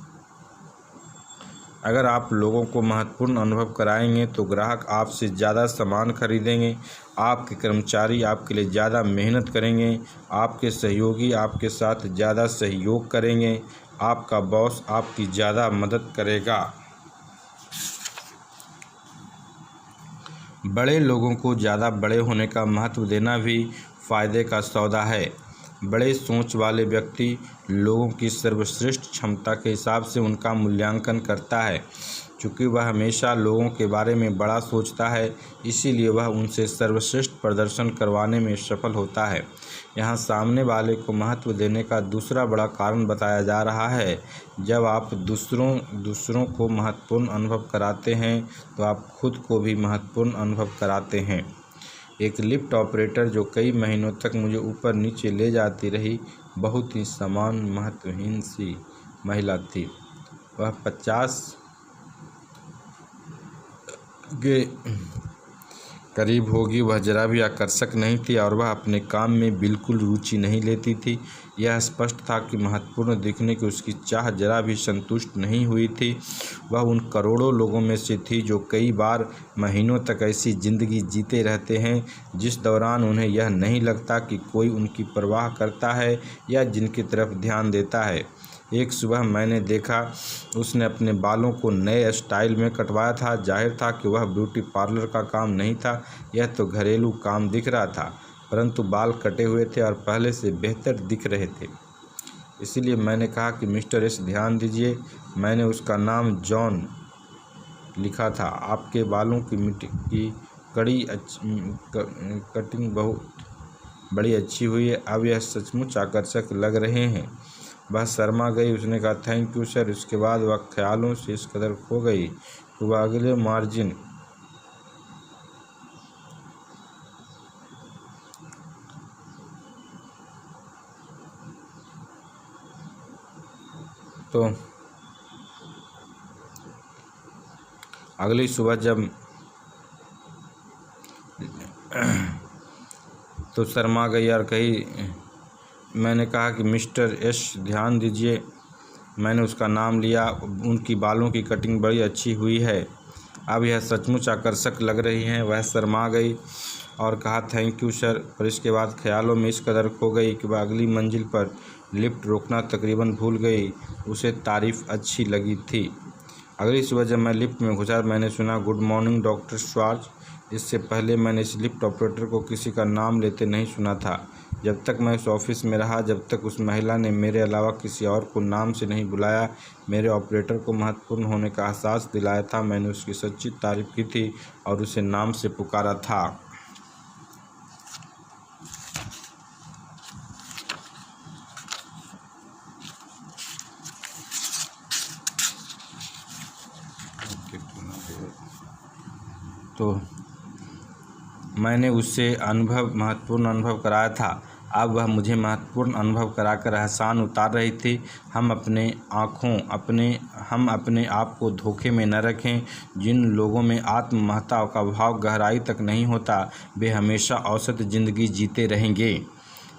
अगर आप लोगों को महत्वपूर्ण अनुभव कराएंगे तो ग्राहक आपसे ज़्यादा सामान खरीदेंगे, आपके कर्मचारी आपके लिए ज़्यादा मेहनत करेंगे, आपके सहयोगी आपके साथ ज़्यादा सहयोग करेंगे, आपका बॉस आपकी ज़्यादा मदद करेगा। बड़े लोगों को ज़्यादा बड़े होने का महत्व देना भी फ़ायदे का सौदा है। बड़े सोच वाले व्यक्ति लोगों की सर्वश्रेष्ठ क्षमता के हिसाब से उनका मूल्यांकन करता है। चूँकि वह हमेशा लोगों के बारे में बड़ा सोचता है, इसीलिए वह उनसे सर्वश्रेष्ठ प्रदर्शन करवाने में सफल होता है। यहाँ सामने वाले को महत्व देने का दूसरा बड़ा कारण बताया जा रहा है। जब आप दूसरों को महत्वपूर्ण अनुभव कराते हैं तो आप खुद को भी महत्वपूर्ण अनुभव कराते हैं। एक लिफ्ट ऑपरेटर जो कई महीनों तक मुझे ऊपर नीचे ले जाती रही, बहुत ही समान महत्वहीन सी महिला थी। वह 50 के करीब होगी। वह जरा भी आकर्षक नहीं थी और वह अपने काम में बिल्कुल रुचि नहीं लेती थी। यह स्पष्ट था कि महत्वपूर्ण दिखने की उसकी चाह जरा भी संतुष्ट नहीं हुई थी। वह उन करोड़ों लोगों में से थी जो कई बार महीनों तक ऐसी ज़िंदगी जीते रहते हैं जिस दौरान उन्हें यह नहीं लगता कि कोई उनकी परवाह करता है या जिनकी तरफ ध्यान देता है। एक सुबह मैंने देखा उसने अपने बालों को नए स्टाइल में कटवाया था। जाहिर था कि वह ब्यूटी पार्लर का काम नहीं था, यह तो घरेलू काम दिख रहा था, परंतु बाल कटे हुए थे और पहले से बेहतर दिख रहे थे। इसलिए मैंने कहा कि मिस्टर एस, ध्यान दीजिए, मैंने उसका नाम जॉन लिखा था। आपके बालों की कटिंग बहुत बड़ी अच्छी हुई है। अब यह सचमुच आकर्षक लग रहे हैं। वह शर्मा गई। उसने कहा, थैंक यू सर। उसके बाद वह ख्यालों से इस कदर खो गई कि वह अगले मार्जिन तो अगली सुबह जब तो शर्मा गई और कही, मैंने कहा कि मिस्टर एस, ध्यान दीजिए, मैंने उसका नाम लिया। उनकी बालों की कटिंग बड़ी अच्छी हुई है। अब यह सचमुच आकर्षक लग रही हैं। वह शर्मा गई और कहा, थैंक यू सर। पर इसके बाद ख्यालों में इस कदर खो गई कि वह अगली मंजिल पर लिफ्ट रोकना तकरीबन भूल गई। उसे तारीफ़ अच्छी लगी थी। अगली सुबह जब मैं लिफ्ट में घुसा, मैंने सुना, गुड मॉर्निंग डॉक्टर श्वार्ट्ज। इससे पहले मैंने इस लिफ्ट ऑपरेटर को किसी का नाम लेते नहीं सुना था। जब तक मैं उस ऑफिस में रहा, जब तक उस महिला ने मेरे अलावा किसी और को नाम से नहीं बुलाया, मेरे ऑपरेटर को महत्वपूर्ण होने का एहसास दिलाया था। मैंने उसकी सच्ची तारीफ की थी और उसे नाम से पुकारा था। तो मैंने उससे महत्वपूर्ण अनुभव कराया था। अब वह मुझे महत्वपूर्ण अनुभव कराकर एहसान उतार रही थी। हम अपने आप को धोखे में न रखें। जिन लोगों में आत्ममहत्ता का भाव गहराई तक नहीं होता, वे हमेशा औसत ज़िंदगी जीते रहेंगे।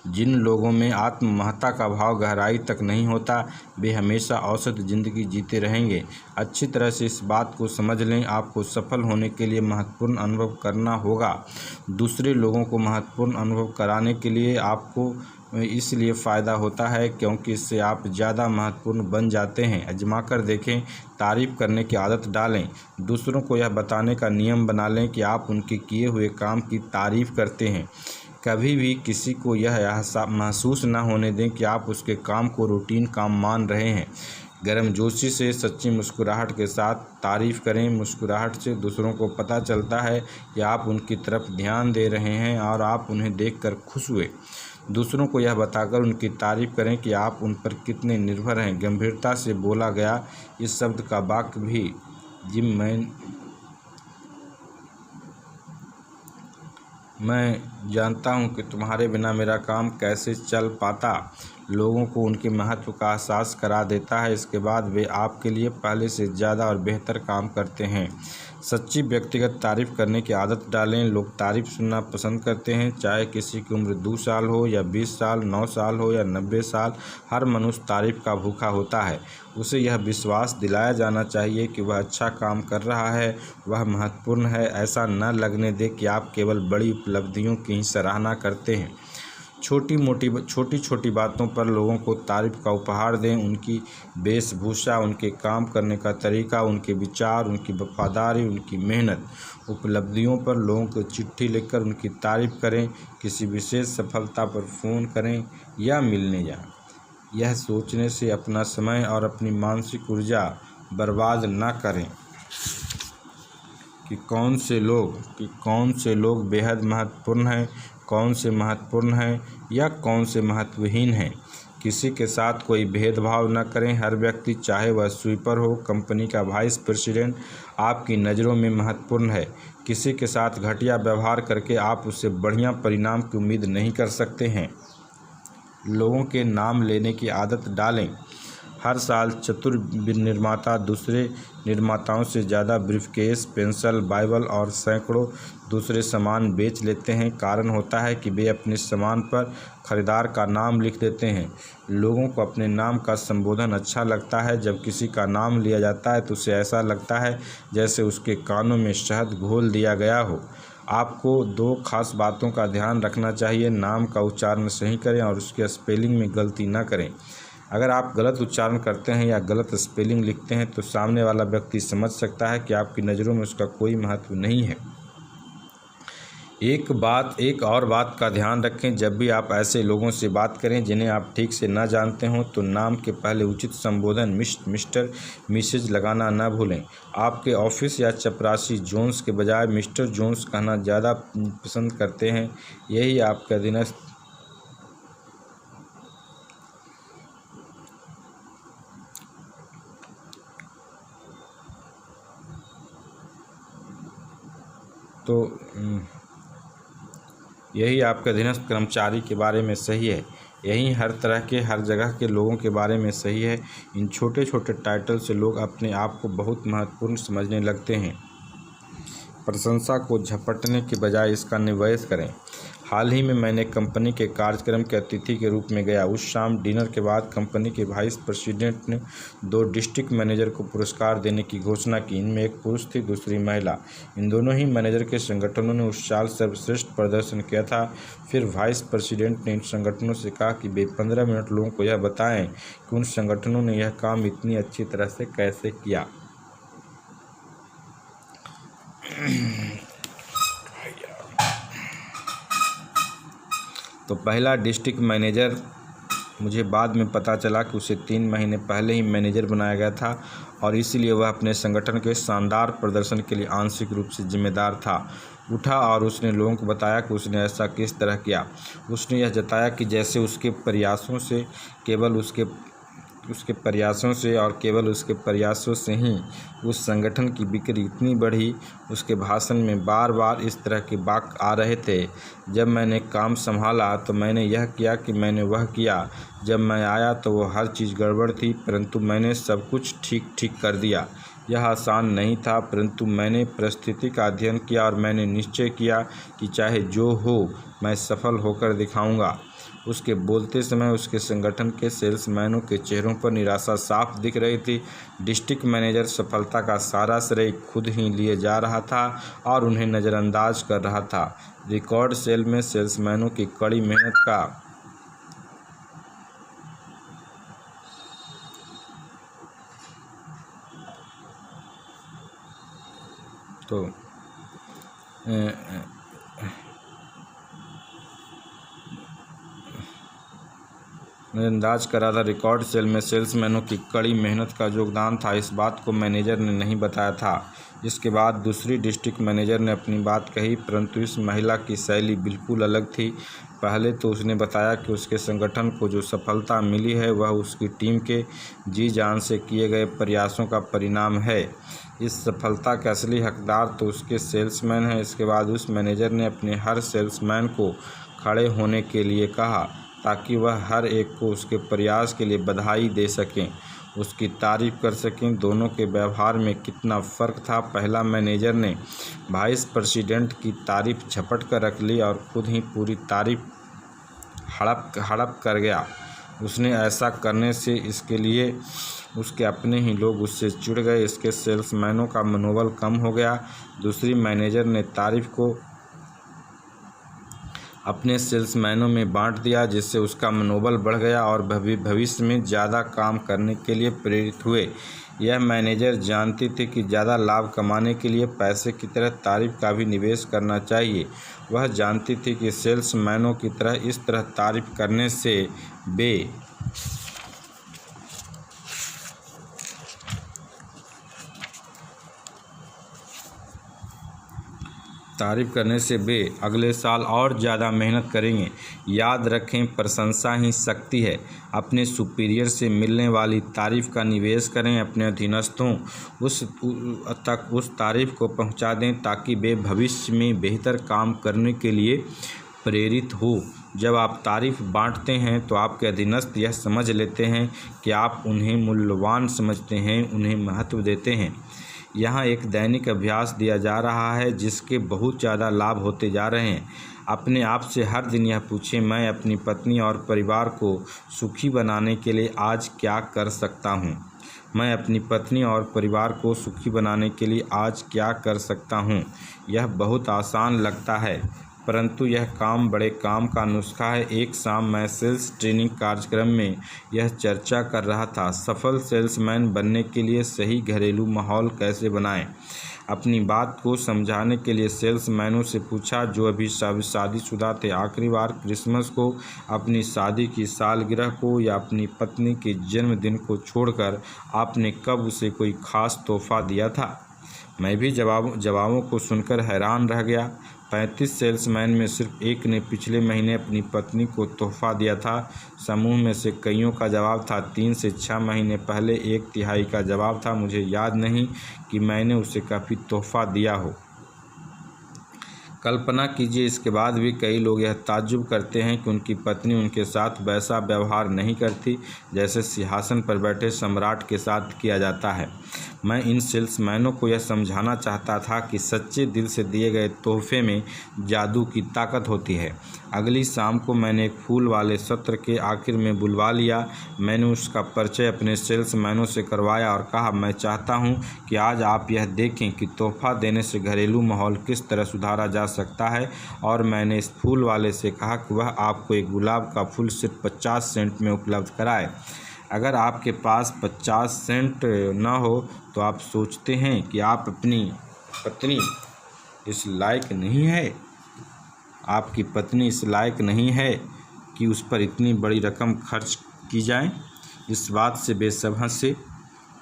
जिन लोगों में आत्ममहत्ता का भाव गहराई तक नहीं होता, वे हमेशा औसत ज़िंदगी जीते रहेंगे। अच्छी तरह से इस बात को समझ लें, आपको सफल होने के लिए महत्वपूर्ण अनुभव करना होगा। दूसरे लोगों को महत्वपूर्ण अनुभव कराने के लिए आपको इसलिए फ़ायदा होता है क्योंकि इससे आप ज़्यादा महत्वपूर्ण बन जाते हैं। आजमा कर देखें, तारीफ़ करने की आदत डालें। दूसरों को यह बताने का नियम बना लें कि आप उनके किए हुए काम की तारीफ़ करते हैं। कभी भी किसी को यह महसूस न होने दें कि आप उसके काम को रूटीन काम मान रहे हैं। गर्मजोशी से, सच्ची मुस्कुराहट के साथ तारीफ़ करें। मुस्कुराहट से दूसरों को पता चलता है कि आप उनकी तरफ ध्यान दे रहे हैं और आप उन्हें देखकर खुश हुए। दूसरों को यह बताकर उनकी तारीफ़ करें कि आप उन पर कितने निर्भर हैं। गंभीरता से बोला गया इस शब्द का वाक्य भी, जिम मैं जानता हूँ कि तुम्हारे बिना मेरा काम कैसे चल पाता, लोगों को उनके महत्व का एहसास करा देता है। इसके बाद वे आपके लिए पहले से ज़्यादा और बेहतर काम करते हैं। सच्ची व्यक्तिगत तारीफ़ करने की आदत डालें। लोग तारीफ़ सुनना पसंद करते हैं, चाहे किसी की उम्र 2 साल हो या 20 साल, 9 साल हो या 90 साल। हर मनुष्य तारीफ़ का भूखा होता है। उसे यह विश्वास दिलाया जाना चाहिए कि वह अच्छा काम कर रहा है, वह महत्वपूर्ण है। ऐसा न लगने दे कि आप केवल बड़ी उपलब्धियों की ही सराहना करते हैं। छोटी छोटी बातों पर लोगों को तारीफ का उपहार दें। उनकी वेशभूषा, उनके काम करने का तरीका, उनके विचार, उनकी वफादारी, उनकी मेहनत, उपलब्धियों पर लोगों को चिट्ठी लिखकर उनकी तारीफ करें। किसी विशेष सफलता पर फ़ोन करें या मिलने जाएं। यह सोचने से अपना समय और अपनी मानसिक ऊर्जा बर्बाद न करें कि कौन से लोग बेहद महत्वपूर्ण हैं, कौन से महत्वपूर्ण हैं या कौन से महत्वहीन हैं। किसी के साथ कोई भेदभाव न करें। हर व्यक्ति, चाहे वह स्वीपर हो, कंपनी का वाइस प्रेसिडेंट, आपकी नज़रों में महत्वपूर्ण है। किसी के साथ घटिया व्यवहार करके आप उससे बढ़िया परिणाम की उम्मीद नहीं कर सकते हैं। लोगों के नाम लेने की आदत डालें। हर साल चतुर निर्माता दूसरे निर्माताओं से ज़्यादा ब्रीफकेस, पेंसिल, बाइबल और सैकड़ों दूसरे सामान बेच लेते हैं। कारण होता है कि वे अपने सामान पर खरीदार का नाम लिख देते हैं। लोगों को अपने नाम का संबोधन अच्छा लगता है। जब किसी का नाम लिया जाता है तो उसे ऐसा लगता है जैसे उसके कानों में शहद घोल दिया गया हो। आपको 2 खास बातों का ध्यान रखना चाहिए। नाम का उच्चारण सही करें और उसके स्पेलिंग में गलती न करें। अगर आप गलत उच्चारण करते हैं या गलत स्पेलिंग लिखते हैं तो सामने वाला व्यक्ति समझ सकता है कि आपकी नज़रों में उसका कोई महत्व नहीं है। एक और बात का ध्यान रखें। जब भी आप ऐसे लोगों से बात करें जिन्हें आप ठीक से न जानते हों तो नाम के पहले उचित संबोधन मिस्टर, मिसेज लगाना न भूलें। आपके ऑफिस या चपरासी जोन्स के बजाय मिस्टर जोन्स कहना ज़्यादा पसंद करते हैं। यही आपका अधीनस्थ यही आपके अधीनस्थ कर्मचारी के बारे में सही है। यही हर तरह के, हर जगह के लोगों के बारे में सही है। इन छोटे छोटे टाइटल से लोग अपने आप को बहुत महत्वपूर्ण समझने लगते हैं। प्रशंसा को झपटने के बजाय इसका निवेश करें। हाल ही में मैंने कंपनी के कार्यक्रम के अतिथि के रूप में गया। उस शाम डिनर के बाद कंपनी के वाइस प्रेसिडेंट ने 2 डिस्ट्रिक्ट मैनेजर को पुरस्कार देने की घोषणा की। इनमें एक पुरुष थी, दूसरी महिला। इन दोनों ही मैनेजर के संगठनों ने उस साल सर्वश्रेष्ठ प्रदर्शन किया था। फिर वाइस प्रेसिडेंट ने इन संगठनों से कहा कि वे 15 मिनट लोगों को यह बताएं कि उन संगठनों ने यह काम इतनी अच्छी तरह से कैसे किया। तो पहला डिस्ट्रिक्ट मैनेजर, मुझे बाद में पता चला कि उसे 3 महीने पहले ही मैनेजर बनाया गया था और इसीलिए वह अपने संगठन के शानदार प्रदर्शन के लिए आंशिक रूप से जिम्मेदार था। उठा और उसने लोगों को बताया कि उसने ऐसा किस तरह किया। उसने यह जताया कि जैसे उसके प्रयासों से केवल उसके प्रयासों से ही उस संगठन की बिक्री इतनी बढ़ी। उसके भाषण में बार बार इस तरह के वाक्य आ रहे थे। जब मैंने काम संभाला तो मैंने यह किया कि मैंने वह किया। जब मैं आया तो वो हर चीज़ गड़बड़ थी, परंतु मैंने सब कुछ ठीक कर दिया। यह आसान नहीं था, परंतु मैंने परिस्थिति का अध्ययन किया और मैंने निश्चय किया कि चाहे जो हो मैं सफल होकर दिखाऊंगा। उसके बोलते समय उसके संगठन के सेल्समैनों के चेहरों पर निराशा साफ दिख रही थी। डिस्ट्रिक्ट मैनेजर सफलता का सारा श्रेय खुद ही लिए जा रहा था और उन्हें नज़रअंदाज कर रहा था। रिकॉर्ड सेल में सेल्समैनों की कड़ी मेहनत का नज़रअंदाज करा था। रिकॉर्ड सेल में सेल्समैनों की कड़ी मेहनत का योगदान था। इस बात को मैनेजर ने नहीं बताया था। इसके बाद दूसरी डिस्ट्रिक्ट मैनेजर ने अपनी बात कही, परंतु इस महिला की शैली बिल्कुल अलग थी। पहले तो उसने बताया कि उसके संगठन को जो सफलता मिली है वह उसकी टीम के जी जान से किए गए प्रयासों का परिणाम है। इस सफलता के असली हकदार तो उसके सेल्समैन हैं। इसके बाद उस मैनेजर ने अपने हर सेल्समैन को खड़े होने के लिए कहा ताकि वह हर एक को उसके प्रयास के लिए बधाई दे सकें, उसकी तारीफ कर सकें। दोनों के व्यवहार में कितना फ़र्क था। पहला मैनेजर ने वाइस प्रेसिडेंट की तारीफ झपट कर रख ली और खुद ही पूरी तारीफ हड़प कर गया। उसने ऐसा करने से इसके लिए उसके अपने ही लोग उससे चिढ़ गए। इसके सेल्समैनों का मनोबल कम हो गया। दूसरी मैनेजर ने तारीफ को अपने सेल्समैनों में बांट दिया, जिससे उसका मनोबल बढ़ गया और भविष्य में ज़्यादा काम करने के लिए प्रेरित हुए। यह मैनेजर जानती थी कि ज़्यादा लाभ कमाने के लिए पैसे की तरह तारीफ का भी निवेश करना चाहिए। वह जानती थी कि सेल्समैनों की तरह इस तरह तारीफ करने से वे अगले साल और ज़्यादा मेहनत करेंगे। याद रखें, प्रशंसा ही शक्ति है। अपने सुपीरियर से मिलने वाली तारीफ़ का निवेश करें। अपने अधीनस्थों तक उस तारीफ़ को पहुंचा दें ताकि वे भविष्य में बेहतर काम करने के लिए प्रेरित हो। जब आप तारीफ़ बांटते हैं तो आपके अधीनस्थ यह समझ लेते हैं कि आप उन्हें मूल्यवान समझते हैं, उन्हें महत्व देते हैं। यहाँ एक दैनिक अभ्यास दिया जा रहा है जिसके बहुत ज़्यादा लाभ होते जा रहे हैं। अपने आप से हर दिन यह पूछें, मैं अपनी पत्नी और परिवार को सुखी बनाने के लिए आज क्या कर सकता हूँ। मैं अपनी पत्नी और परिवार को सुखी बनाने के लिए आज क्या कर सकता हूँ। यह बहुत आसान लगता है, परंतु यह बड़े काम का नुस्खा है। एक शाम मैं सेल्स ट्रेनिंग कार्यक्रम में यह चर्चा कर रहा था, सफल सेल्समैन बनने के लिए सही घरेलू माहौल कैसे बनाएं। अपनी बात को समझाने के लिए सेल्समैनों से पूछा जो अभी शादीशुदा थे, आखिरी बार क्रिसमस को, अपनी शादी की सालगिरह को या अपनी पत्नी के जन्मदिन को छोड़कर आपने कब उसे कोई ख़ास तोहफा दिया था। मैं भी जवाबों को सुनकर हैरान रह गया। 35 सेल्समैन में सिर्फ एक ने पिछले महीने अपनी पत्नी को तोहफा दिया था। समूह में से कईयों का जवाब था 3 से 6 महीने पहले। 1/3 का जवाब था मुझे याद नहीं कि मैंने उसे कभी तोहफा दिया हो। कल्पना कीजिए, इसके बाद भी कई लोग यह ताज्जुब करते हैं कि उनकी पत्नी उनके साथ वैसा व्यवहार नहीं करती जैसे सिंहासन पर बैठे सम्राट के साथ किया जाता है। मैं इन सेल्समैनों को यह समझाना चाहता था कि सच्चे दिल से दिए गए तोहफे में जादू की ताकत होती है। अगली शाम को मैंने एक फूल वाले सत्र के आखिर में बुलवा लिया। मैंने उसका परिचय अपने सेल्समैनों से करवाया और कहा, मैं चाहता हूं कि आज आप यह देखें कि तोहफा देने से घरेलू माहौल किस तरह सुधारा जा सकता है। और मैंने इस फूल वाले से कहा कि वह आपको एक गुलाब का फूल सिर्फ 50 सेंट में उपलब्ध कराए। अगर आपके पास 50 सेंट न हो तो आप सोचते हैं कि आप अपनी पत्नी इस लायक नहीं है, आपकी पत्नी इस लायक नहीं है कि उस पर इतनी बड़ी रकम खर्च की जाए। इस बात से बेसब हंसे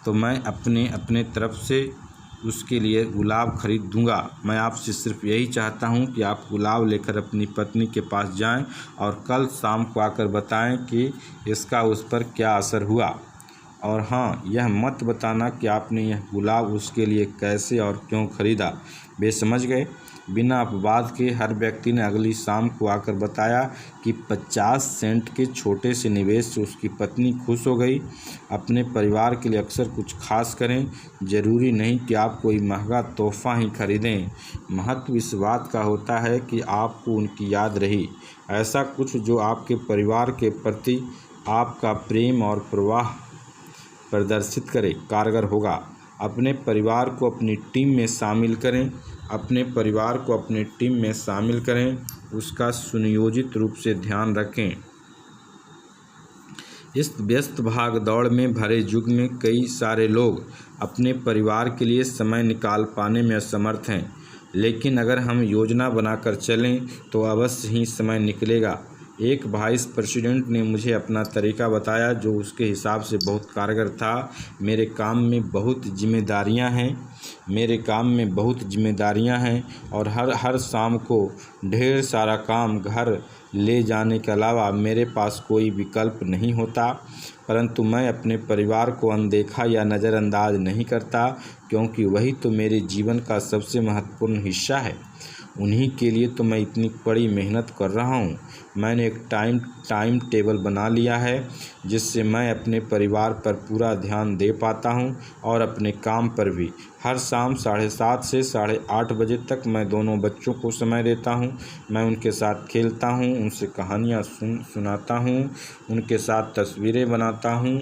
तो मैं अपने तरफ से उसके लिए गुलाब खरीद दूंगा। मैं आपसे सिर्फ यही चाहता हूं कि आप गुलाब लेकर अपनी पत्नी के पास जाएं और कल शाम को आकर बताएं कि इसका उस पर क्या असर हुआ। और हाँ, यह मत बताना कि आपने यह गुलाब उसके लिए कैसे और क्यों खरीदा। वे समझ गए। बिना अपवाद के हर व्यक्ति ने अगली शाम को आकर बताया कि 50 सेंट के छोटे से निवेश से उसकी पत्नी खुश हो गई। अपने परिवार के लिए अक्सर कुछ खास करें। ज़रूरी नहीं कि आप कोई महंगा तोहफा ही खरीदें। महत्व इस बात का होता है कि आपको उनकी याद रही। ऐसा कुछ जो आपके परिवार के प्रति आपका प्रेम और प्रवाह प्रदर्शित करे, कारगर होगा। अपने परिवार को अपनी टीम में शामिल करें। उसका सुनियोजित रूप से ध्यान रखें। इस व्यस्त भाग दौड़ में भरे युग में कई सारे लोग अपने परिवार के लिए समय निकाल पाने में असमर्थ हैं, लेकिन अगर हम योजना बनाकर चलें तो अवश्य ही समय निकलेगा। एक वाइस प्रेसिडेंट ने मुझे अपना तरीका बताया जो उसके हिसाब से बहुत कारगर था। मेरे काम में बहुत जिम्मेदारियां हैं और हर शाम को ढेर सारा काम घर ले जाने के अलावा मेरे पास कोई विकल्प नहीं होता। परंतु मैं अपने परिवार को अनदेखा या नज़रअंदाज नहीं करता, क्योंकि वही तो मेरे जीवन का सबसे महत्वपूर्ण हिस्सा है। उन्हीं के लिए तो मैं इतनी बड़ी मेहनत कर रहा हूँ। मैंने एक टाइम टेबल बना लिया है जिससे मैं अपने परिवार पर पूरा ध्यान दे पाता हूँ और अपने काम पर भी। हर शाम 7:30 से 8:30 बजे तक मैं दोनों बच्चों को समय देता हूँ। मैं उनके साथ खेलता हूँ, उनसे कहानियाँ सुनाता हूँ, उनके साथ तस्वीरें बनाता हूँ,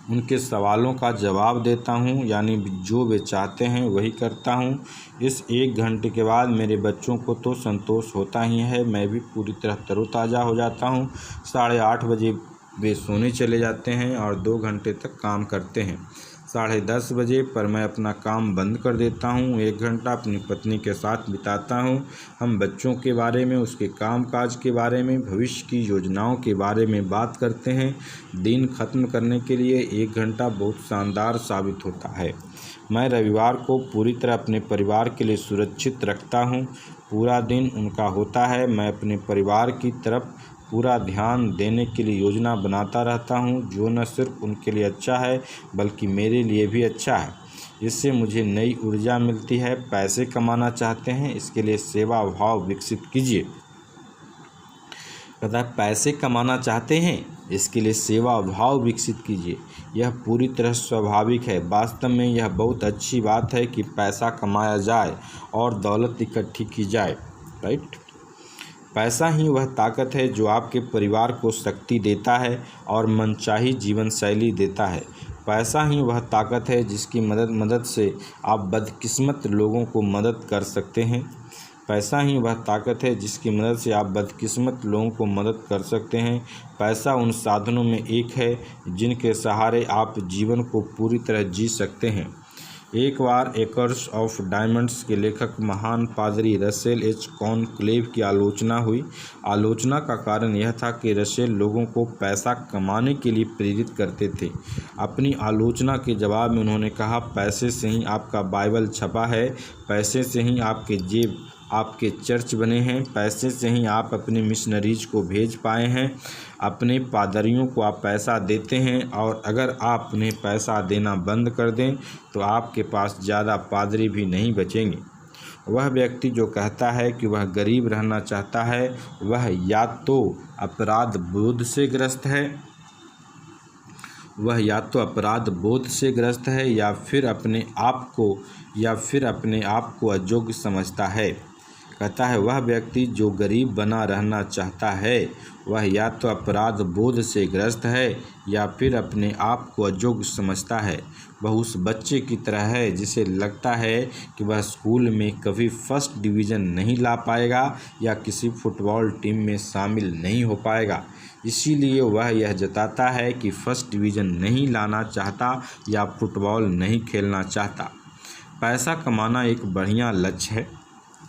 उनके सवालों का जवाब देता हूँ, यानी जो वे चाहते हैं वही करता हूँ। इस 1 घंटे के बाद मेरे बच्चों को तो संतोष होता ही है, मैं भी पूरी तरह तरोताज़ा हो जाता हूँ। 8:30 बजे वे सोने चले जाते हैं और 2 घंटे तक काम करते हैं। 10:30 बजे पर मैं अपना काम बंद कर देता हूँ। 1 घंटा अपनी पत्नी के साथ बिताता हूँ। हम बच्चों के बारे में, उसके कामकाज के बारे में, भविष्य की योजनाओं के बारे में बात करते हैं। दिन खत्म करने के लिए 1 घंटा बहुत शानदार साबित होता है। मैं रविवार को पूरी तरह अपने परिवार के लिए सुरक्षित रखता हूँ। पूरा दिन उनका होता है। मैं अपने परिवार की तरफ पूरा ध्यान देने के लिए योजना बनाता रहता हूँ, जो न सिर्फ उनके लिए अच्छा है बल्कि मेरे लिए भी अच्छा है। इससे मुझे नई ऊर्जा मिलती है। पैसे कमाना चाहते हैं, इसके लिए सेवा भाव विकसित कीजिए। कहता है पैसे कमाना चाहते हैं, इसके लिए सेवा भाव विकसित कीजिए। यह पूरी तरह स्वाभाविक है। वास्तव में यह बहुत अच्छी बात है कि पैसा कमाया जाए और दौलत इकट्ठी की जाए, राइट। पैसा ही वह ताकत है जो आपके परिवार को शक्ति देता है और मनचाही जीवन शैली देता है। पैसा ही वह ताकत है जिसकी मदद से आप बदकिस्मत लोगों को मदद कर सकते हैं। पैसा ही वह ताकत है जिसकी मदद से आप बदकिस्मत लोगों को मदद कर सकते हैं। पैसा उन साधनों में एक है जिनके सहारे आप जीवन को पूरी तरह जी सकते हैं। एक बार एकर्स ऑफ डायमंड्स के लेखक महान पादरी रसेल एच कॉनक्लेव की आलोचना हुई। आलोचना का कारण यह था कि रसेल लोगों को पैसा कमाने के लिए प्रेरित करते थे। अपनी आलोचना के जवाब में उन्होंने कहा, पैसे से ही आपका बाइबल छपा है, पैसे से ही आपके चर्च बने हैं, पैसे से ही आप अपने मिशनरीज को भेज पाए हैं, अपने पादरियों को आप पैसा देते हैं, और अगर आप उन्हें पैसा देना बंद कर दें तो आपके पास ज़्यादा पादरी भी नहीं बचेंगे। वह व्यक्ति जो कहता है कि वह गरीब रहना चाहता है, वह या तो अपराध बोध से ग्रस्त है या फिर अपने आप को अयोग्य समझता है। कहता है वह व्यक्ति जो गरीब बना रहना चाहता है, वह या तो अपराध बोध से ग्रस्त है या फिर अपने आप को अयोग्य समझता है। वह उस बच्चे की तरह है जिसे लगता है कि वह स्कूल में कभी फर्स्ट डिवीज़न नहीं ला पाएगा या किसी फुटबॉल टीम में शामिल नहीं हो पाएगा, इसीलिए वह यह जताता है कि फर्स्ट डिवीज़न नहीं लाना चाहता या फुटबॉल नहीं खेलना चाहता। पैसा कमाना एक बढ़िया लक्ष्य है,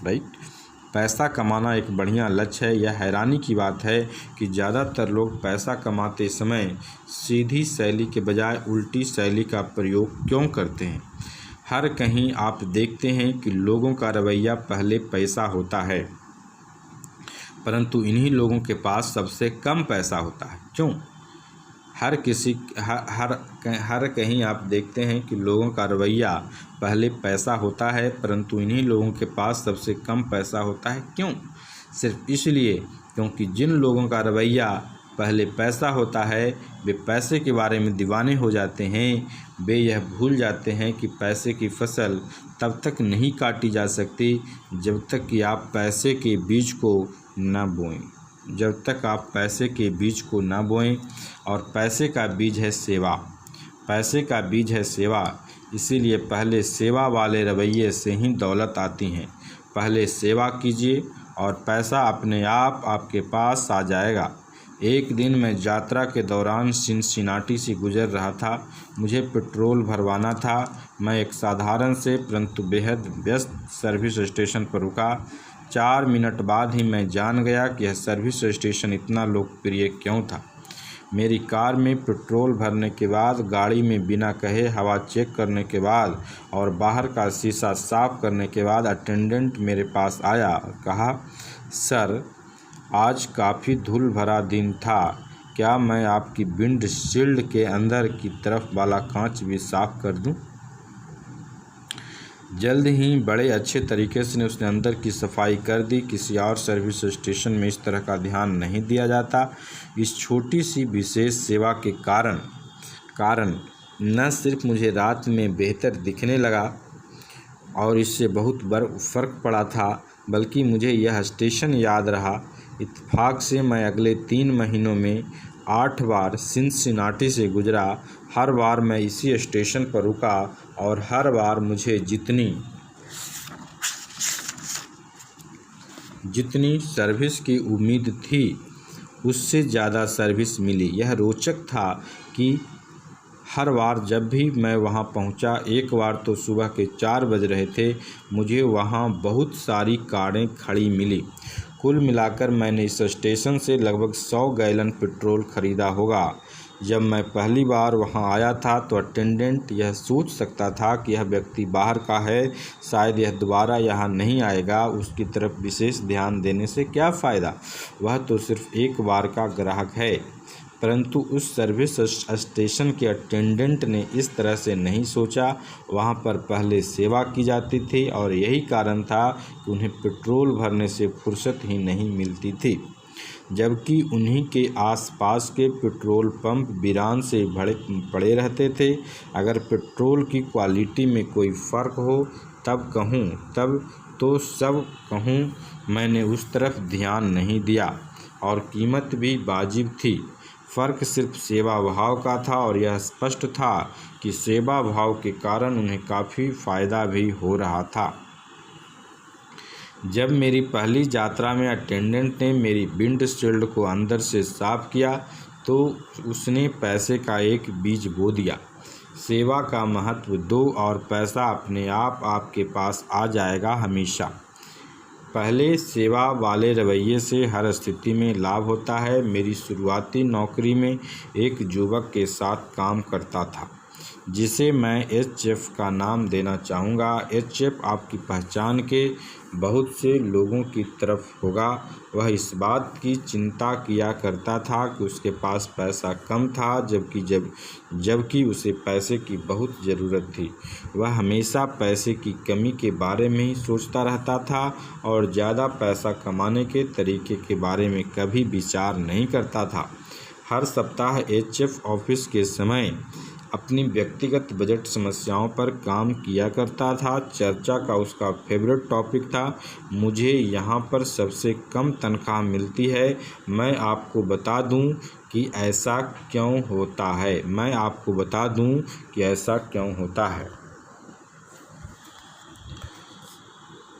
राइट। पैसा कमाना एक बढ़िया लक्ष्य है। यह हैरानी की बात है कि ज़्यादातर लोग पैसा कमाते समय सीधी शैली के बजाय उल्टी शैली का प्रयोग क्यों करते हैं। हर कहीं आप देखते हैं कि लोगों का रवैया पहले पैसा होता है, परंतु इन्हीं लोगों के पास सबसे कम पैसा होता है। क्यों? हर कहीं आप देखते हैं कि लोगों का रवैया पहले पैसा होता है, परंतु इन्हीं लोगों के पास सबसे कम पैसा होता है। क्यों? सिर्फ इसलिए क्योंकि जिन लोगों का रवैया पहले पैसा होता है वे पैसे के बारे में दीवाने हो जाते हैं। वे यह भूल जाते हैं कि पैसे की फसल तब तक नहीं काटी जा सकती जब तक कि आप पैसे के बीज को न बोएं। और पैसे का बीज है सेवा। इसीलिए पहले सेवा वाले रवैये से ही दौलत आती है। पहले सेवा कीजिए और पैसा अपने आप आपके पास आ जाएगा। एक दिन मैं यात्रा के दौरान सिनसिनाटी से गुजर रहा था। मुझे पेट्रोल भरवाना था। मैं एक साधारण से परंतु बेहद व्यस्त सर्विस स्टेशन पर रुका। 4 मिनट बाद ही मैं जान गया कि यह सर्विस स्टेशन इतना लोकप्रिय क्यों था। मेरी कार में पेट्रोल भरने के बाद, गाड़ी में बिना कहे हवा चेक करने के बाद और बाहर का शीशा साफ करने के बाद अटेंडेंट मेरे पास आया और कहा, सर आज काफ़ी धूल भरा दिन था, क्या मैं आपकी विंडशील्ड के अंदर की तरफ वाला कांच भी साफ कर दूं? जल्द ही बड़े अच्छे तरीके से उसने अंदर की सफाई कर दी। किसी और सर्विस स्टेशन में इस तरह का ध्यान नहीं दिया जाता। इस छोटी सी विशेष सेवा के कारण न सिर्फ मुझे रात में बेहतर दिखने लगा और इससे बहुत बड़ा फ़र्क पड़ा था, बल्कि मुझे यह स्टेशन याद रहा। इत्तेफाक से मैं अगले 3 महीनों में 8 बार सिनसिनाटी से गुजरा। हर बार मैं इसी स्टेशन पर रुका और हर बार मुझे जितनी सर्विस की उम्मीद थी उससे ज़्यादा सर्विस मिली। यह रोचक था कि हर बार जब भी मैं वहां पहुंचा, एक बार तो सुबह के 4 बज रहे थे, मुझे वहां बहुत सारी कारें खड़ी मिली। कुल मिलाकर मैंने इस स्टेशन से लगभग 100 गैलन पेट्रोल खरीदा होगा। जब मैं पहली बार वहां आया था तो अटेंडेंट यह सोच सकता था कि यह व्यक्ति बाहर का है, शायद यह दोबारा यहां नहीं आएगा, उसकी तरफ विशेष ध्यान देने से क्या फ़ायदा, वह तो सिर्फ एक बार का ग्राहक है। परंतु उस सर्विस स्टेशन के अटेंडेंट ने इस तरह से नहीं सोचा। वहां पर पहले सेवा की जाती थी और यही कारण था कि उन्हें पेट्रोल भरने से फुर्सत ही नहीं मिलती थी, जबकि उन्हीं के आसपास के पेट्रोल पंप वीरान से भरे पड़े रहते थे। अगर पेट्रोल की क्वालिटी में कोई फ़र्क हो तब सब कहूँ, मैंने उस तरफ ध्यान नहीं दिया और कीमत भी वाजिब थी। फ़र्क सिर्फ सेवा भाव का था और यह स्पष्ट था कि सेवा भाव के कारण उन्हें काफ़ी फ़ायदा भी हो रहा था। जब मेरी पहली यात्रा में अटेंडेंट ने मेरी विंडशील्ड को अंदर से साफ़ किया तो उसने पैसे का एक बीज बो दिया। सेवा का महत्व दो और पैसा अपने आप आपके पास आ जाएगा हमेशा। पहले सेवा वाले रवैये से हर स्थिति में लाभ होता है। मेरी शुरुआती नौकरी में एक युवक के साथ काम करता था जिसे मैं HF का नाम देना चाहूँगा। HF आपकी पहचान के बहुत से लोगों की तरफ होगा। वह इस बात की चिंता किया करता था कि उसके पास पैसा कम था, जबकि उसे पैसे की बहुत ज़रूरत थी। वह हमेशा पैसे की कमी के बारे में ही सोचता रहता था और ज़्यादा पैसा कमाने के तरीके के बारे में कभी विचार नहीं करता था। हर सप्ताह HF ऑफिस के समय अपनी व्यक्तिगत बजट समस्याओं पर काम किया करता था। चर्चा का उसका फेवरेट टॉपिक था, मुझे यहाँ पर सबसे कम तनख्वाह मिलती है, मैं आपको बता दूँ कि ऐसा क्यों होता है।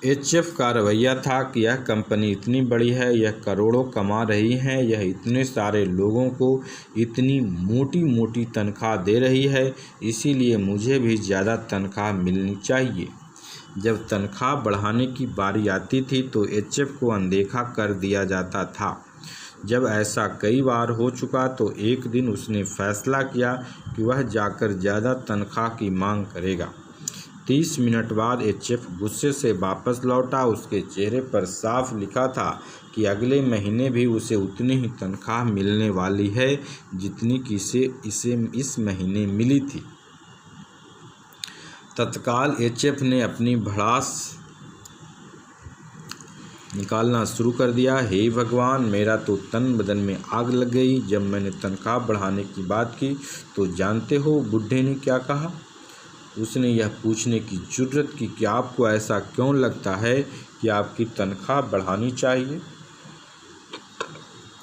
HF का रवैया था कि यह कंपनी इतनी बड़ी है, यह करोड़ों कमा रही है, यह इतने सारे लोगों को इतनी मोटी मोटी तनख्वाह दे रही है, इसीलिए मुझे भी ज़्यादा तनख्वाह मिलनी चाहिए। जब तनख्वाह बढ़ाने की बारी आती थी तो HF को अनदेखा कर दिया जाता था। जब ऐसा कई बार हो चुका तो एक दिन उसने फैसला किया कि वह जाकर ज़्यादा तनख्वाह की मांग करेगा। 30 मिनट बाद HF गुस्से से वापस लौटा। उसके चेहरे पर साफ लिखा था कि अगले महीने भी उसे उतनी ही तनख्वाह मिलने वाली है जितनी कि इसे इस महीने मिली थी। तत्काल HF ने अपनी भड़ास निकालना शुरू कर दिया। हे भगवान, मेरा तो तन बदन में आग लग गई। जब मैंने तनख्वाह बढ़ाने की बात की तो जानते हो बुढ़े ने क्या कहा? उसने यह पूछने की जुर्रत की कि आपको ऐसा क्यों लगता है कि आपकी तनख्वाह बढ़ानी चाहिए।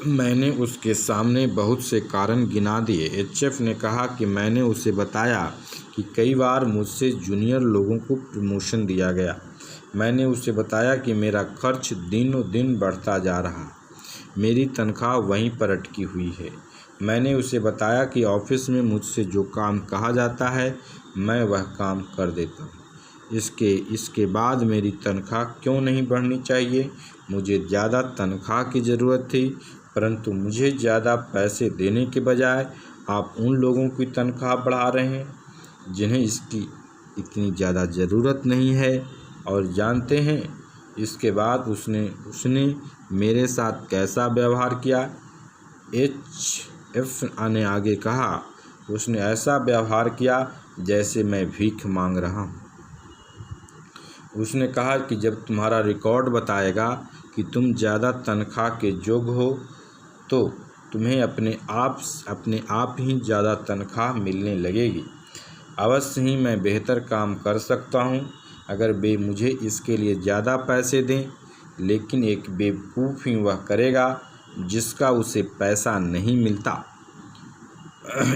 मैंने उसके सामने बहुत से कारण गिना दिए। HF ने कहा कि मैंने उसे बताया कि कई बार मुझसे जूनियर लोगों को प्रमोशन दिया गया। मैंने उसे बताया कि मेरा खर्च दिनों दिन बढ़ता जा रहा, मेरी तनख्वाह वहीं पर अटकी हुई है। मैंने उसे बताया कि ऑफिस में मुझसे जो काम कहा जाता है मैं वह काम कर देता हूँ। इसके बाद मेरी तनख्वाह क्यों नहीं बढ़नी चाहिए? मुझे ज़्यादा तनख्वाह की ज़रूरत थी, परंतु मुझे ज़्यादा पैसे देने के बजाय आप उन लोगों की तनख्वाह बढ़ा रहे हैं जिन्हें इसकी इतनी ज़्यादा ज़रूरत नहीं है। और जानते हैं इसके बाद उसने मेरे साथ कैसा व्यवहार किया? HF ने आगे कहा, उसने ऐसा व्यवहार किया जैसे मैं भीख मांग रहा हूँ। उसने कहा कि जब तुम्हारा रिकॉर्ड बताएगा कि तुम ज़्यादा तनख्वाह के योग्य हो तो तुम्हें अपने आप ही ज़्यादा तनख्वाह मिलने लगेगी। अवश्य ही मैं बेहतर काम कर सकता हूँ अगर वे मुझे इसके लिए ज़्यादा पैसे दें, लेकिन एक बेवकूफ़ ही वह करेगा जिसका उसे पैसा नहीं मिलता।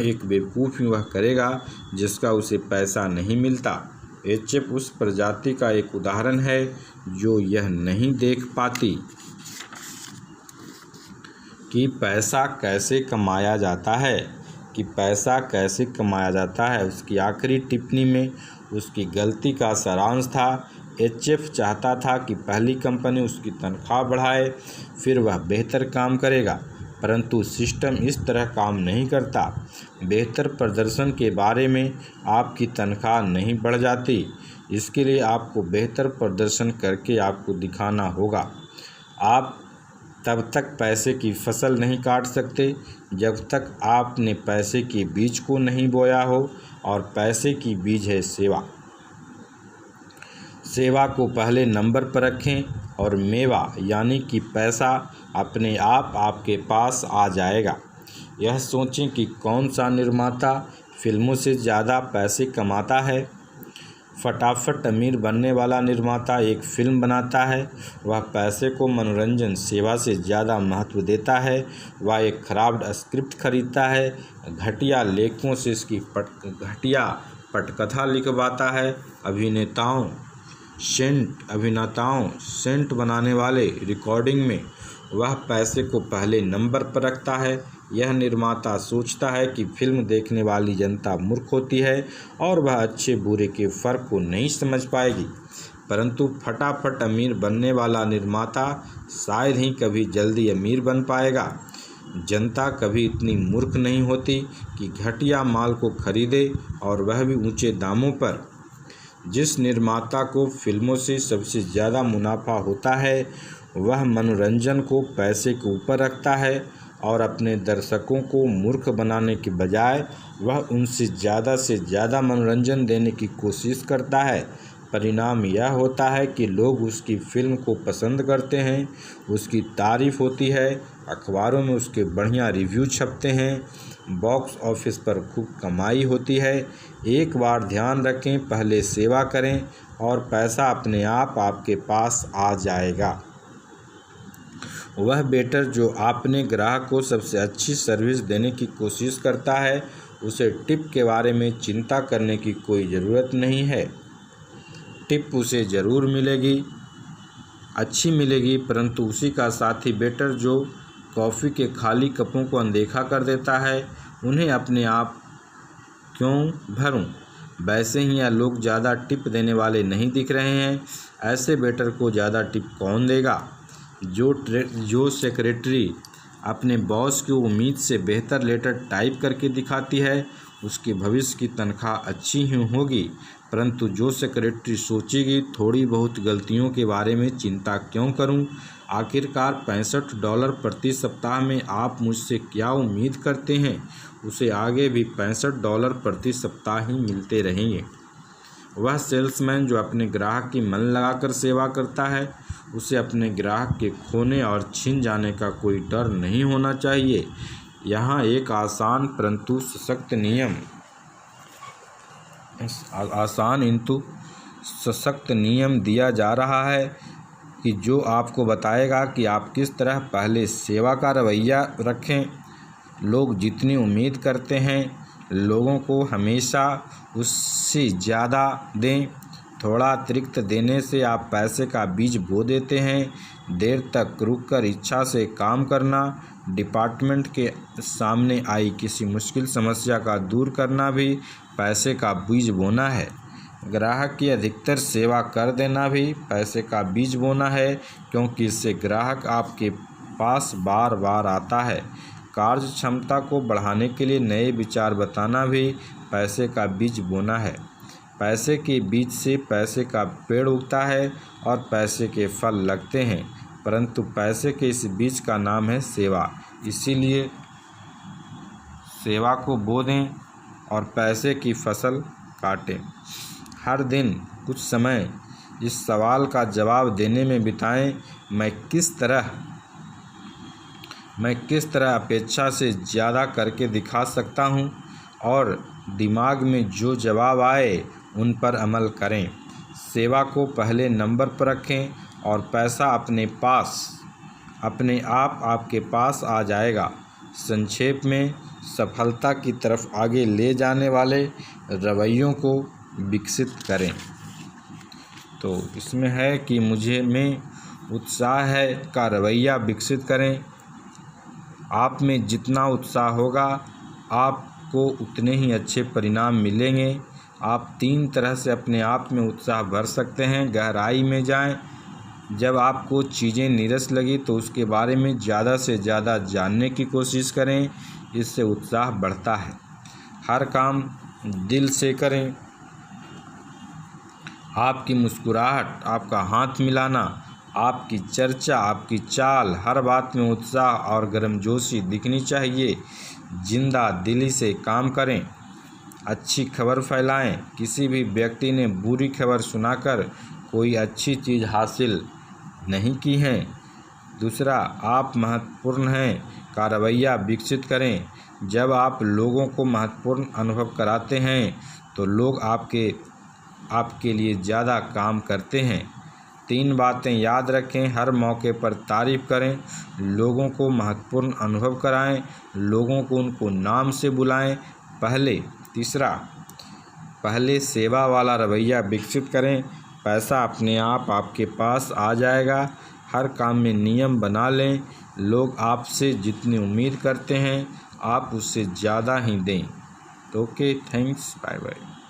एक बेवकूफ़ी वह करेगा जिसका उसे पैसा नहीं मिलता। एचएफ उस प्रजाति का एक उदाहरण है जो यह नहीं देख पाती कि पैसा कैसे कमाया जाता है। उसकी आखिरी टिप्पणी में उसकी गलती का सारांश था। एचएफ चाहता था कि पहली कंपनी उसकी तनख्वाह बढ़ाए, फिर वह बेहतर काम करेगा, परंतु सिस्टम इस तरह काम नहीं करता। बेहतर प्रदर्शन के बारे में आपकी तनख्वाह नहीं बढ़ जाती। इसके लिए आपको बेहतर प्रदर्शन करके आपको दिखाना होगा। आप तब तक पैसे की फसल नहीं काट सकते जब तक आपने पैसे के बीज को नहीं बोया हो, और पैसे की बीज है सेवा। सेवा को पहले नंबर पर रखें और मेवा यानी कि पैसा अपने आप आपके पास आ जाएगा। यह सोचें कि कौन सा निर्माता फिल्मों से ज़्यादा पैसे कमाता है। फटाफट अमीर बनने वाला निर्माता एक फिल्म बनाता है। वह पैसे को मनोरंजन सेवा से ज़्यादा महत्व देता है। वह एक खराब स्क्रिप्ट खरीदता है, घटिया लेखकों से इसकी घटिया पटकथा लिखवाता है। अभिनेताओं सेंट बनाने वाले रिकॉर्डिंग में वह पैसे को पहले नंबर पर रखता है। यह निर्माता सोचता है कि फिल्म देखने वाली जनता मूर्ख होती है और वह अच्छे बुरे के फ़र्क को नहीं समझ पाएगी, परंतु फटाफट अमीर बनने वाला निर्माता शायद ही कभी जल्दी अमीर बन पाएगा। जनता कभी इतनी मूर्ख नहीं होती कि घटिया माल को खरीदे, और वह भी ऊंचे दामों पर। जिस निर्माता को फिल्मों से सबसे ज़्यादा मुनाफा होता है वह मनोरंजन को पैसे के ऊपर रखता है, और अपने दर्शकों को मूर्ख बनाने के बजाय वह उनसे से ज़्यादा मनोरंजन देने की कोशिश करता है। परिणाम यह होता है कि लोग उसकी फिल्म को पसंद करते हैं, उसकी तारीफ़ होती है, अखबारों में उसके बढ़िया रिव्यू छपते हैं, बॉक्स ऑफिस पर खूब कमाई होती है। एक बार ध्यान रखें, पहले सेवा करें और पैसा अपने आप आपके पास आ जाएगा। वह वेटर जो अपने ग्राहक को सबसे अच्छी सर्विस देने की कोशिश करता है, उसे टिप के बारे में चिंता करने की कोई ज़रूरत नहीं है। टिप उसे ज़रूर मिलेगी, अच्छी मिलेगी, परंतु उसी का साथी वेटर जो कॉफ़ी के खाली कपों को अनदेखा कर देता है, उन्हें अपने आप क्यों भरूं। वैसे ही यह लोग ज़्यादा टिप देने वाले नहीं दिख रहे हैं। ऐसे वेटर को ज़्यादा टिप कौन देगा? जो सेक्रेटरी अपने बॉस की उम्मीद से बेहतर लेटर टाइप करके दिखाती है, उसके भविष्य की तनख्वाह अच्छी ही होगी, परंतु जो सेक्रेटरी सोचेगी थोड़ी बहुत गलतियों के बारे में चिंता क्यों करूं। आखिरकार $65 प्रति सप्ताह में आप मुझसे क्या उम्मीद करते हैं? उसे आगे भी $65 प्रति सप्ताह ही मिलते रहेंगे। वह सेल्समैन जो अपने ग्राहक की मन लगाकर सेवा करता है, उसे अपने ग्राहक के खोने और छिन जाने का कोई डर नहीं होना चाहिए। यहाँ एक आसान परंतु सशक्त नियम दिया जा रहा है कि जो आपको बताएगा कि आप किस तरह पहले सेवा का रवैया रखें। लोग जितनी उम्मीद करते हैं, लोगों को हमेशा उससे ज़्यादा दें। थोड़ा अतिरिक्त देने से आप पैसे का बीज बो देते हैं। देर तक रुककर इच्छा से काम करना, डिपार्टमेंट के सामने आई किसी मुश्किल समस्या का दूर करना भी पैसे का बीज बोना है। ग्राहक की अधिकतर सेवा कर देना भी पैसे का बीज बोना है, क्योंकि इससे ग्राहक आपके पास बार बार आता है। कार्य क्षमता को बढ़ाने के लिए नए विचार बताना भी पैसे का बीज बोना है। पैसे के बीज से पैसे का पेड़ उगता है और पैसे के फल लगते हैं, परंतु पैसे के इस बीज का नाम है सेवा। इसीलिए सेवा को बो दें और पैसे की फसल काटें। हर दिन कुछ समय इस सवाल का जवाब देने में बिताएं, मैं किस तरह अपेक्षा से ज़्यादा करके दिखा सकता हूं, और दिमाग में जो जवाब आए उन पर अमल करें। सेवा को पहले नंबर पर रखें और पैसा अपने पास अपने आप आपके पास आ जाएगा। संक्षेप में, सफलता की तरफ आगे ले जाने वाले रवैयों को विकसित करें। तो इसमें है कि में उत्साह है का रवैया विकसित करें। आप में जितना उत्साह होगा आपको उतने ही अच्छे परिणाम मिलेंगे। आप 3 तरह से अपने आप में उत्साह भर सकते हैं। गहराई में जाएं। जब आपको चीज़ें नीरस लगी तो उसके बारे में ज़्यादा से ज़्यादा जानने की कोशिश करें, इससे उत्साह बढ़ता है। हर काम दिल से करें। आपकी मुस्कुराहट, आपका हाथ मिलाना, आपकी चर्चा, आपकी चाल, हर बात में उत्साह और गर्मजोशी दिखनी चाहिए। जिंदा दिली से काम करें। अच्छी खबर फैलाएं। किसी भी व्यक्ति ने बुरी खबर सुनाकर कोई अच्छी चीज़ हासिल नहीं की है। दूसरा, आप महत्वपूर्ण हैं का रवैया विकसित करें। जब आप लोगों को महत्वपूर्ण अनुभव कराते हैं तो लोग आपके लिए ज़्यादा काम करते हैं। 3 बातें याद रखें। हर मौके पर तारीफ़ करें। लोगों को महत्वपूर्ण अनुभव कराएं। लोगों को उनको नाम से बुलाएं। तीसरा, पहले सेवा वाला रवैया विकसित करें। पैसा अपने आप आपके पास आ जाएगा। हर काम में नियम बना लें। लोग आपसे जितनी उम्मीद करते हैं आप उससे ज़्यादा ही दें। Okay, thanks, bye bye.